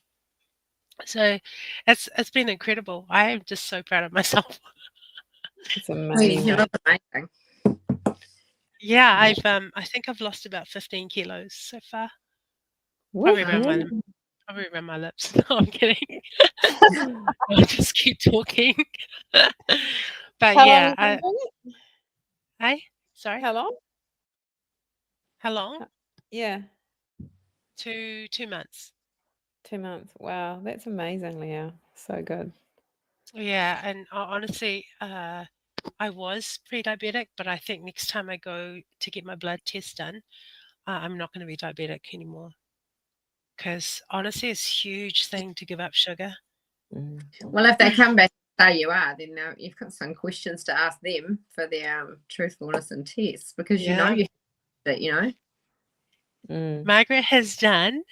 So it's been incredible. I am just so proud of myself. It's amazing. You look amazing. Yeah, I think I've lost about 15 kilos so far. Probably around my lips. No, I'm kidding. I'll just keep talking. But How long hey, sorry. How long? How long? Yeah. 2 months. 2 months. Wow, that's amazing, Leah. So good. Yeah, and honestly, I was pre-diabetic, but I think next time I go to get my blood test done, I'm not going to be diabetic anymore. Because honestly, it's a huge thing to give up sugar. Well, if they come back and say you are, then you've got some questions to ask them for their truthfulness and tests because you it, you know. Margaret has done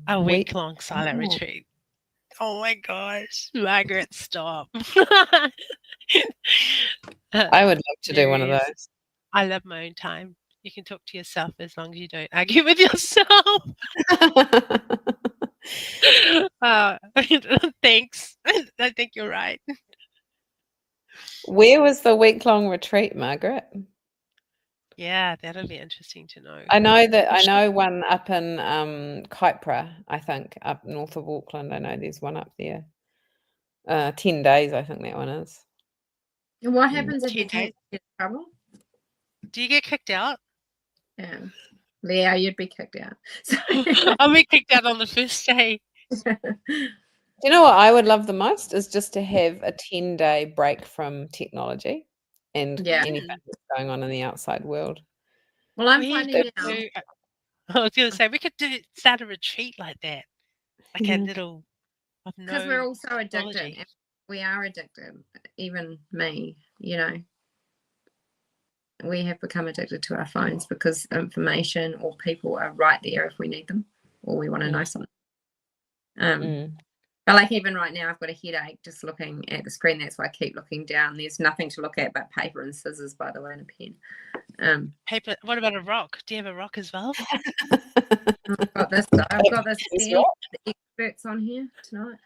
a Week- week-long silent Oh. retreat. Oh my gosh, Margaret, stop. I would love to do one of Serious. those. I love my own time. You can talk to yourself as long as you don't argue with yourself. Thanks. I think you're right. Where was the week-long retreat, Margaret? Yeah, that'll be interesting to know. I know one up in Kaipara, I think, up north of Auckland. I know there's one up there. 10 days, I think that one is. And what happens if you 10 can't get in trouble? Do you get kicked out? Yeah. Leo, you'd be kicked out. So, I'll be kicked out on the first day. Do you know what I would love the most is just to have a 10-day break from technology and Yeah. anything that's going on in the outside world. well, I'm We finding could now. do- I was going to say, we could start a retreat like that. Like a Mhm. little, of Because no we're all so addicted. technology. And we are addicted. Even me, you know. We have become addicted to our phones because information or people are right there if we need them or we want to know something. But like even right now, I've got a headache just looking at the screen. That's why I keep looking down. There's nothing to look at but paper and scissors, by the way, and a pen. Paper. What about a rock? Do you have a rock as well? I've got this pen. The experts on here tonight.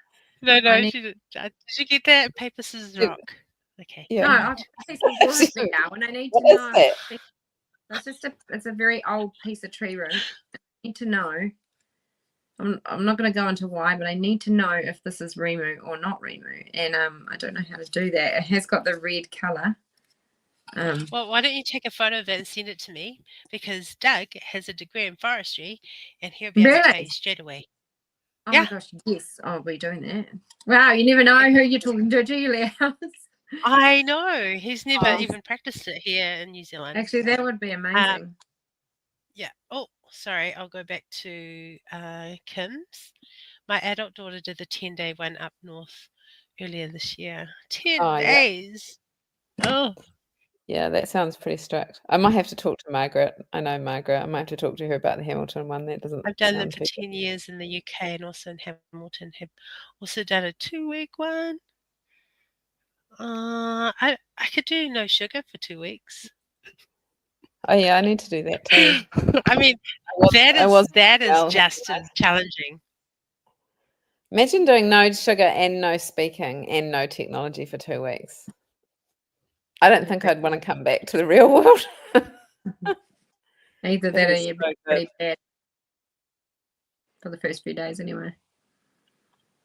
No, I need- she did. Did you get that? Paper, scissors, Yeah. rock. Okay. Yeah. No, I've got this forest now, and I need to What is know. that? That's just it's a very old piece of tree root. I need to know. I'm not going to go into why, but I need to know if this is Remu or not Remu, and I don't know how to do that. It has got the red color. Well, why don't you take a photo of it and send it to me? Because Doug has a degree in forestry, and he'll be able to tell Really? you straight away. Oh Yeah. my gosh, yes, I'll be doing that. Wow, you never know who you're talking to, do you, Leah? I know. He's never Oh. even practiced it here in New Zealand. Actually, that would be amazing. Yeah. Oh, sorry. I'll go back to Kim's. My adult daughter did the 10-day one up north earlier this year. 10 Oh, yeah. days. Oh, Yeah, that sounds pretty strict. I might have to talk to Margaret. I know Margaret. I might have to talk to her about the Hamilton one. That doesn't I've done them sound for too 10 years in the UK and also in Hamilton. Have also done a 2-week one. I could do no sugar for 2 weeks. Oh yeah, I need to do that too. I mean, that is well, just as challenging. Imagine doing no sugar and no speaking and no technology for 2 weeks. I don't think I'd want to come back to the real world. Either That that or is you'd so be pretty bad for the first few days anyway.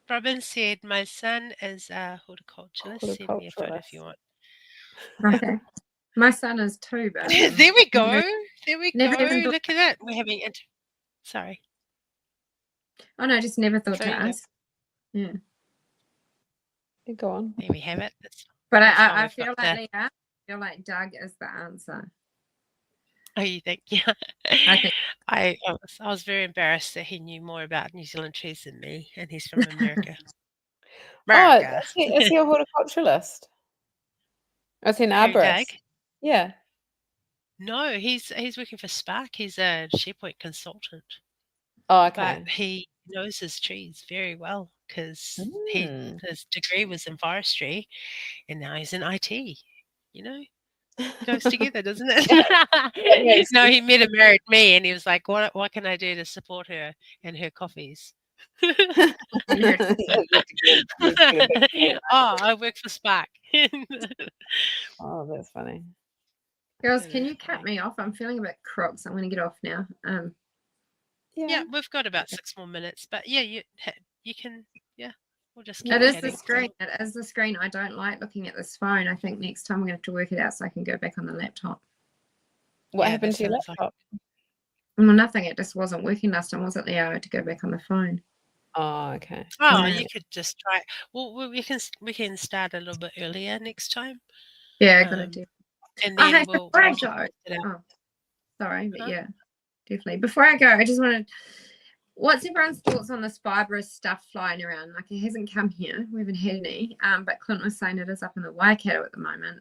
Robin said, my son is a horticulturalist. Send me a photo if you want. Okay. My son is too, but There we go. There we never go. even thought- Look at that. We're having sorry. oh no, just never thought There to you go. ask. Yeah. Yeah, go on. There we have it. But That's why I we've feel got like Leah, I feel like Doug is the answer. Oh, you think? Yeah. I think I was very embarrassed that he knew more about New Zealand trees than me, and he's from America. Oh, America. is he a horticulturalist? Or is he an Who, Doug? arborist? Yeah. No, he's working for Spark. He's a SharePoint consultant, Oh, okay. but he knows his trees very well because Mm. his degree was in forestry, and now he's in IT. You know, goes together, doesn't it? makes No, he met and married me, and he was like, "What can I do to support her and her coffees?" Oh, I work for Spark. Oh, that's funny. girls, can you cut me off? I'm feeling a bit crook, so I'm going to get off now. Yeah, we've got about 6 more minutes, but yeah, you can. Yeah, we'll just. Keep It is the chatting. screen. It is the screen. I don't like looking at this phone. I think next time I'm going to have to work it out so I can go back on the laptop. What Yeah, happened that to your sounds like- laptop? Well, nothing. It just wasn't working last time, was it, Leo? I had to go back on the phone. Oh, okay. Oh, Yeah. you could just try. Well, we can start a little bit earlier next time, Yeah, good Um, idea. and Oh, then hey, we'll before I just go, post it out. sorry, but Huh? yeah, definitely. Before I go, I just wanted, what's everyone's thoughts on this fibrous stuff flying around? Like, it hasn't come here. We haven't had any. But Clint was saying it is up in the Waikato at the moment.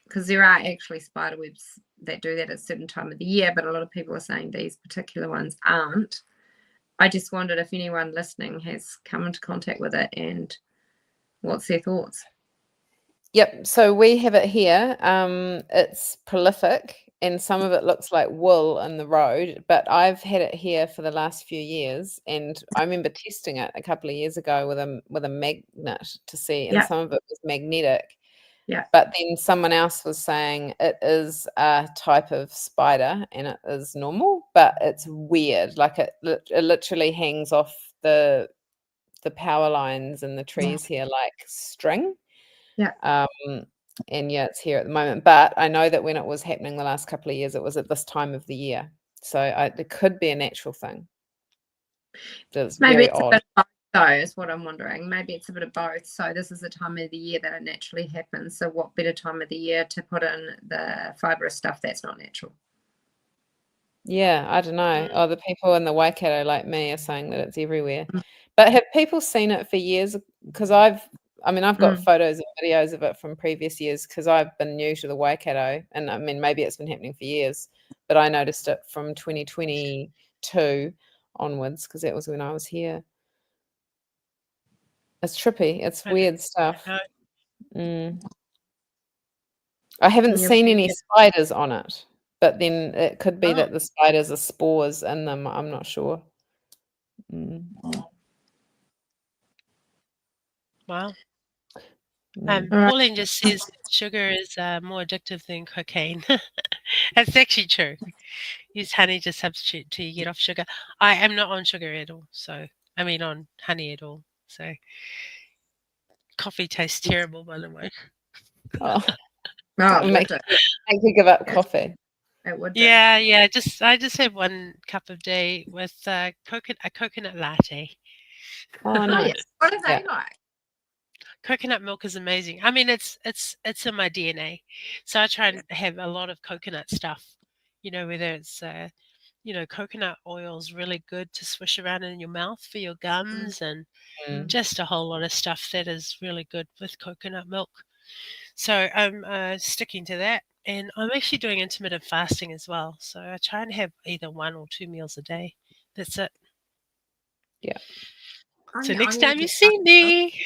because there are actually spider webs that do that at a certain time of the year, but a lot of people are saying these particular ones aren't. I just wondered if anyone listening has come into contact with it and what's their thoughts. Yep. So we have it here. It's prolific, and some of it looks like wool in the road. But I've had it here for the last few years, and I remember testing it a couple of years ago with a magnet to see, and Yeah. some of it was magnetic. Yeah. But then someone else was saying it is a type of spider, and it is normal, but it's weird. Like it literally hangs off the power lines in the trees here like string. Yeah. And yeah, it's here at the moment. But I know that when it was happening the last couple of years, it was at this time of the year. So it could be a natural thing. It's Maybe very it's odd. a bit of both, though, is what I'm wondering. Maybe it's a bit of both. So this is the time of the year that it naturally happens. So what better time of the year to put in the fibrous stuff that's not natural? Yeah, I don't know. Mm. Oh, the people in the Waikato like me are saying that it's everywhere. Mm. But have people seen it for years? Because I've got Mm. photos and videos of it from previous years because I've been new to the Waikato, and I mean maybe it's been happening for years, but I noticed it from 2022 onwards because that was when I was here. It's trippy. It's I weird stuff. know. I haven't And you're seen any thinking- spiders on it, but then it could be Oh. that the spiders are spores in them. I'm not sure. Wow. Mm. All right. Pauline just says sugar is more addictive than cocaine. That's actually true. Use honey to substitute till you get off sugar. I am not on sugar at all. So, I mean, on honey at all. So, coffee tastes terrible, by the way. Oh, Oh, it'll make would you give up Yes. coffee. it would do. Yeah. I just have one cup a day with a coconut latte. Oh, Oh, nice. yes. What are they Yeah. like? Coconut milk is amazing. I mean, it's in my DNA. So I try and have a lot of coconut stuff. You know, whether it's coconut oil is really good to swish around in your mouth for your gums, and Mm. just a whole lot of stuff that is really good with coconut milk. So I'm sticking to that, and I'm actually doing intermittent fasting as well. So I try and have either 1 or 2 meals a day. That's it. Yeah. So I'm next gonna time you get see me,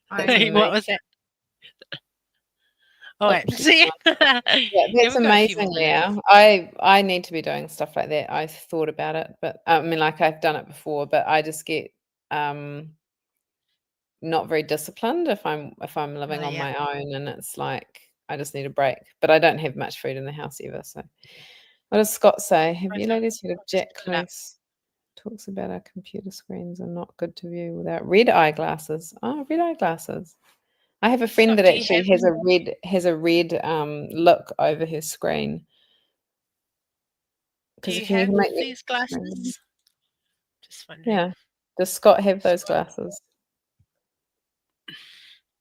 I That's hey, what was that? All right, see. Yeah, that's amazing. Yeah, I need to be doing stuff like that. I thought about it, but I mean, like I've done it before, but I just get not very disciplined if I'm living on Yeah. my own, and it's like I just need a break. But I don't have much food in the house either. So, what does Scott say? Have you ladies heard of Jack Split it up. Close? Talks about our computer screens are not good to view without red eyeglasses. Oh, red eyeglasses. I have a friend Scott, that do you actually have- has a red look over her screen. Do Because you if you have can make me, these glasses? Just wondering. yeah. Does Scott have those glasses?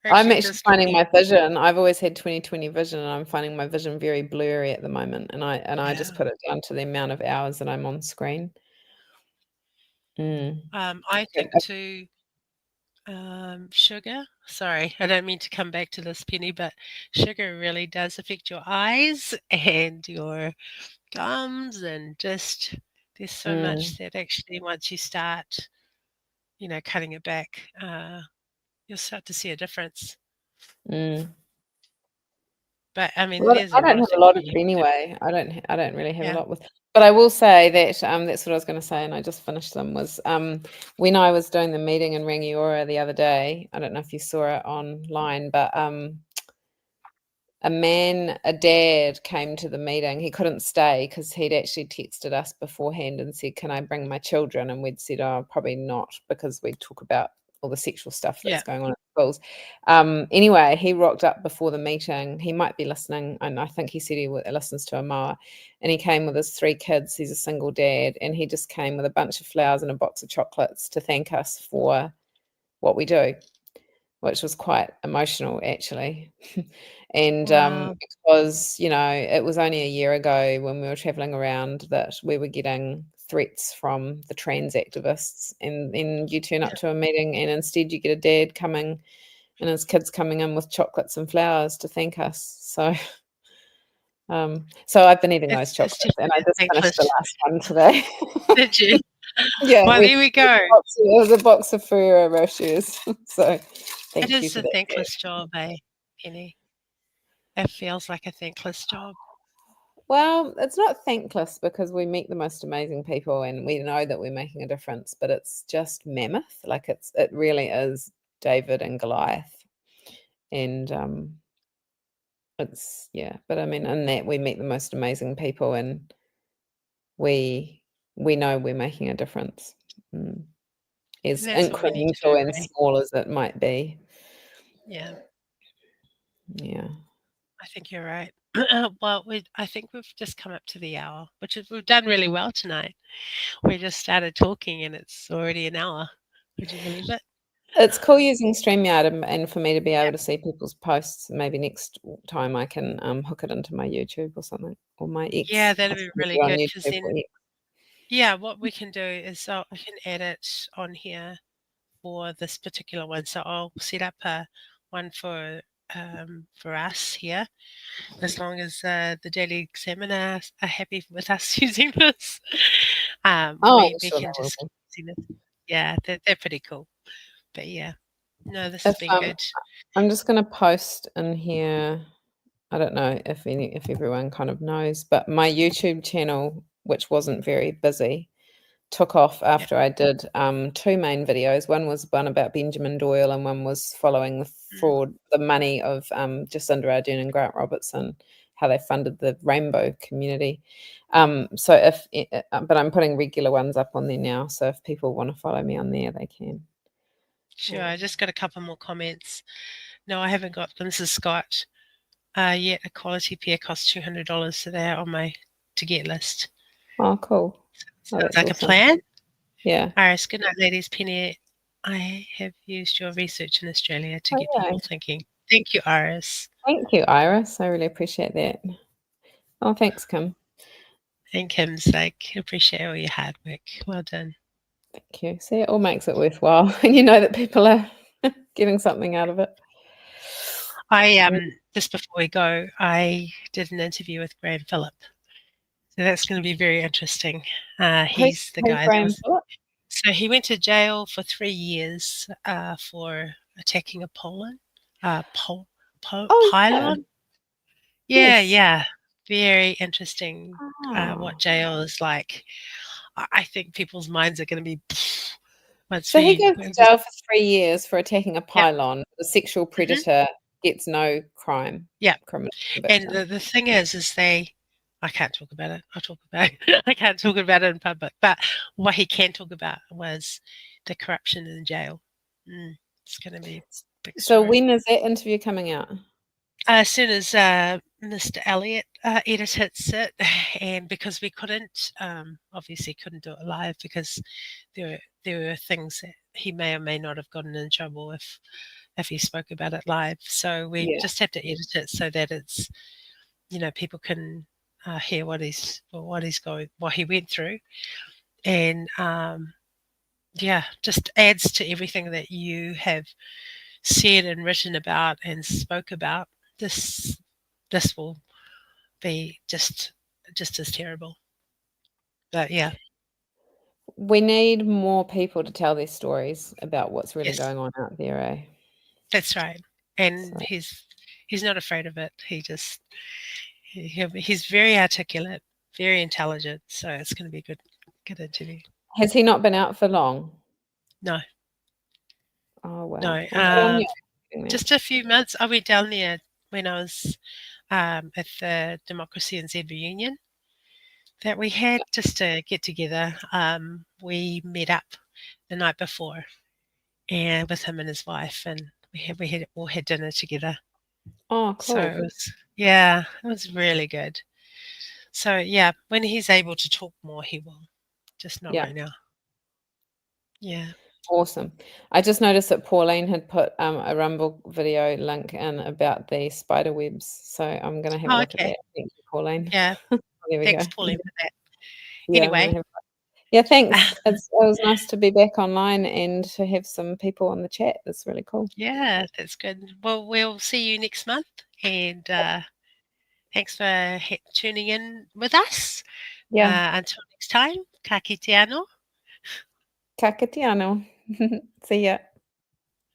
I'm Actually, actually this could finding be- my vision. I've always had 20/20 vision, and I'm finding my vision very blurry at the moment. And I just Yeah. put it down to the amount of hours that I'm on screen. I think too. Sugar. Sorry, I don't mean to come back to this, Penny, but sugar really does affect your eyes and your gums, and just there's so much that actually once you start, cutting it back, you'll start to see a difference. But I mean, Well, there's I don't have a things lot that of you it can do. anyway. I don't really have a Yeah. lot with. But I will say that that's what I was going to say, and I just finished them. Was when I was doing the meeting in Rangiora the other day. I don't know if you saw it online, but a dad came to the meeting. He couldn't stay because he'd actually texted us beforehand and said, "Can I bring my children?" And we'd said, "Oh, probably not," because we'd talk about all the sexual stuff that's Yeah. going on in schools. Anyway, he rocked up before the meeting. He might be listening, and I think he said he listens to Amoa. And he came with his 3 kids. He's a single dad, and he just came with a bunch of flowers and a box of chocolates to thank us for what we do, which was quite emotional, actually. And Wow. because, it was only a year ago when we were traveling around that we were getting threats from the trans activists, and then you turn up to a meeting and instead you get a dad coming and his kids coming in with chocolates and flowers to thank us. So So I've been eating those It's chocolates, and I definitely just finished the thankless. last one today. Did you? Yeah, Well, there we go. it was a box of Ferrero Rochers. So It thank you is for a that. thankless job, Penny? It feels like a thankless job. Well, it's not thankless because we meet the most amazing people and we know that we're making a difference, but it's just mammoth. Like it really is David and Goliath. And but I mean, in that we meet the most amazing people and we know we're making a difference. As That's what we need to do, incremental and eh? small as it might be. Yeah, Yeah. I think you're right. Well, I think we've just come up to the hour, which we've done really well tonight. We just started talking and it's already an hour. Would you believe it? It's cool using StreamYard and for me to be able Yep. to see people's posts. Maybe next time I can hook it into my YouTube or something, or my X. Yeah, that'd be really on good because YouTube then, or X. yeah, what we can do is I can edit on here for this particular one. So I'll set up a one for us here, as long as the Daily Examiner are happy with us using this. Oh, We sure, can that will just be. see this. Yeah, they're pretty cool. But yeah, no, this has If been good. I'm just going to post in here. I don't know if everyone kind of knows, but my YouTube channel, which wasn't very busy, took off Yeah. after I did 2 main videos. One was one about Benjamin Doyle, and one was following the fraud, the money of Jacinda Ardern and Grant Robertson, how they funded the Rainbow community. So but I'm putting regular ones up on there now. So if people want to follow me on there, they can. Sure, I just got a couple more comments. No, I haven't got Mrs. Scott yet. A quality pair costs $200, so they're on my to get list. Oh, cool. Sounds That's like awesome. a plan. Yeah. Iris, good night, ladies. Penny, I have used your research in Australia to get Okay. people thinking. Thank you, Iris. Thank you, Iris. I really appreciate that. Oh, thanks, Kim. And Kim's like, appreciate all your hard work. Well done. Thank you. See, it all makes it worthwhile when you know that people are getting something out of it. Just before we go, I did an interview with Graham Phillip. So that's going to be very interesting. He's the guy that was, so he went to jail for 3 years for attacking a pylon. Pylon? Yes. Yeah. Very interesting what jail is like. I think people's minds are going to be. So he goes to jail for 3 years for attacking a pylon. The sexual predator gets no crime. Yeah. Criminal And conviction. the thing is I can't talk about it. I can't talk about it in public. But what he can talk about was the corruption in jail. It's going to be a big story. So when is that interview coming out? As soon as Mr. Elliott edits it, and because we couldn't, obviously couldn't do it live because there were things that he may or may not have gotten in trouble if he spoke about it live. So we just have to edit it so that it's, people can hear what he went through, and just adds to everything that you have said and written about and spoke about. This will be just as terrible. But yeah, we need more people to tell their stories about what's really yes, going on out there, eh? that's right. And So. he's not afraid of it. He's very articulate, very intelligent. So it's going to be a good interview. Has he not been out for long? No. Oh wow. No. Well, just a few months. I went down there when I was at the Democracy NZ reunion that we had just to get together. We met up the night before, and with him and his wife, and we all had dinner together. Oh, cool. So it was really good. So yeah, when he's able to talk more, he will. Just not right now. Yeah. Awesome. I just noticed that Pauline had put a Rumble video link in about the spider webs. So I'm going to have a look at that. Thank you, Pauline. Yeah. There we Thanks, go. Pauline, for that. Yeah, Anyway. Thanks. It was nice to be back online and to have some people on the chat. That's really cool. Yeah, that's good. Well, we'll see you next month, and Thanks for tuning in with us. Yeah. Until next time, ka kite anō. Ka kite anō. See ya.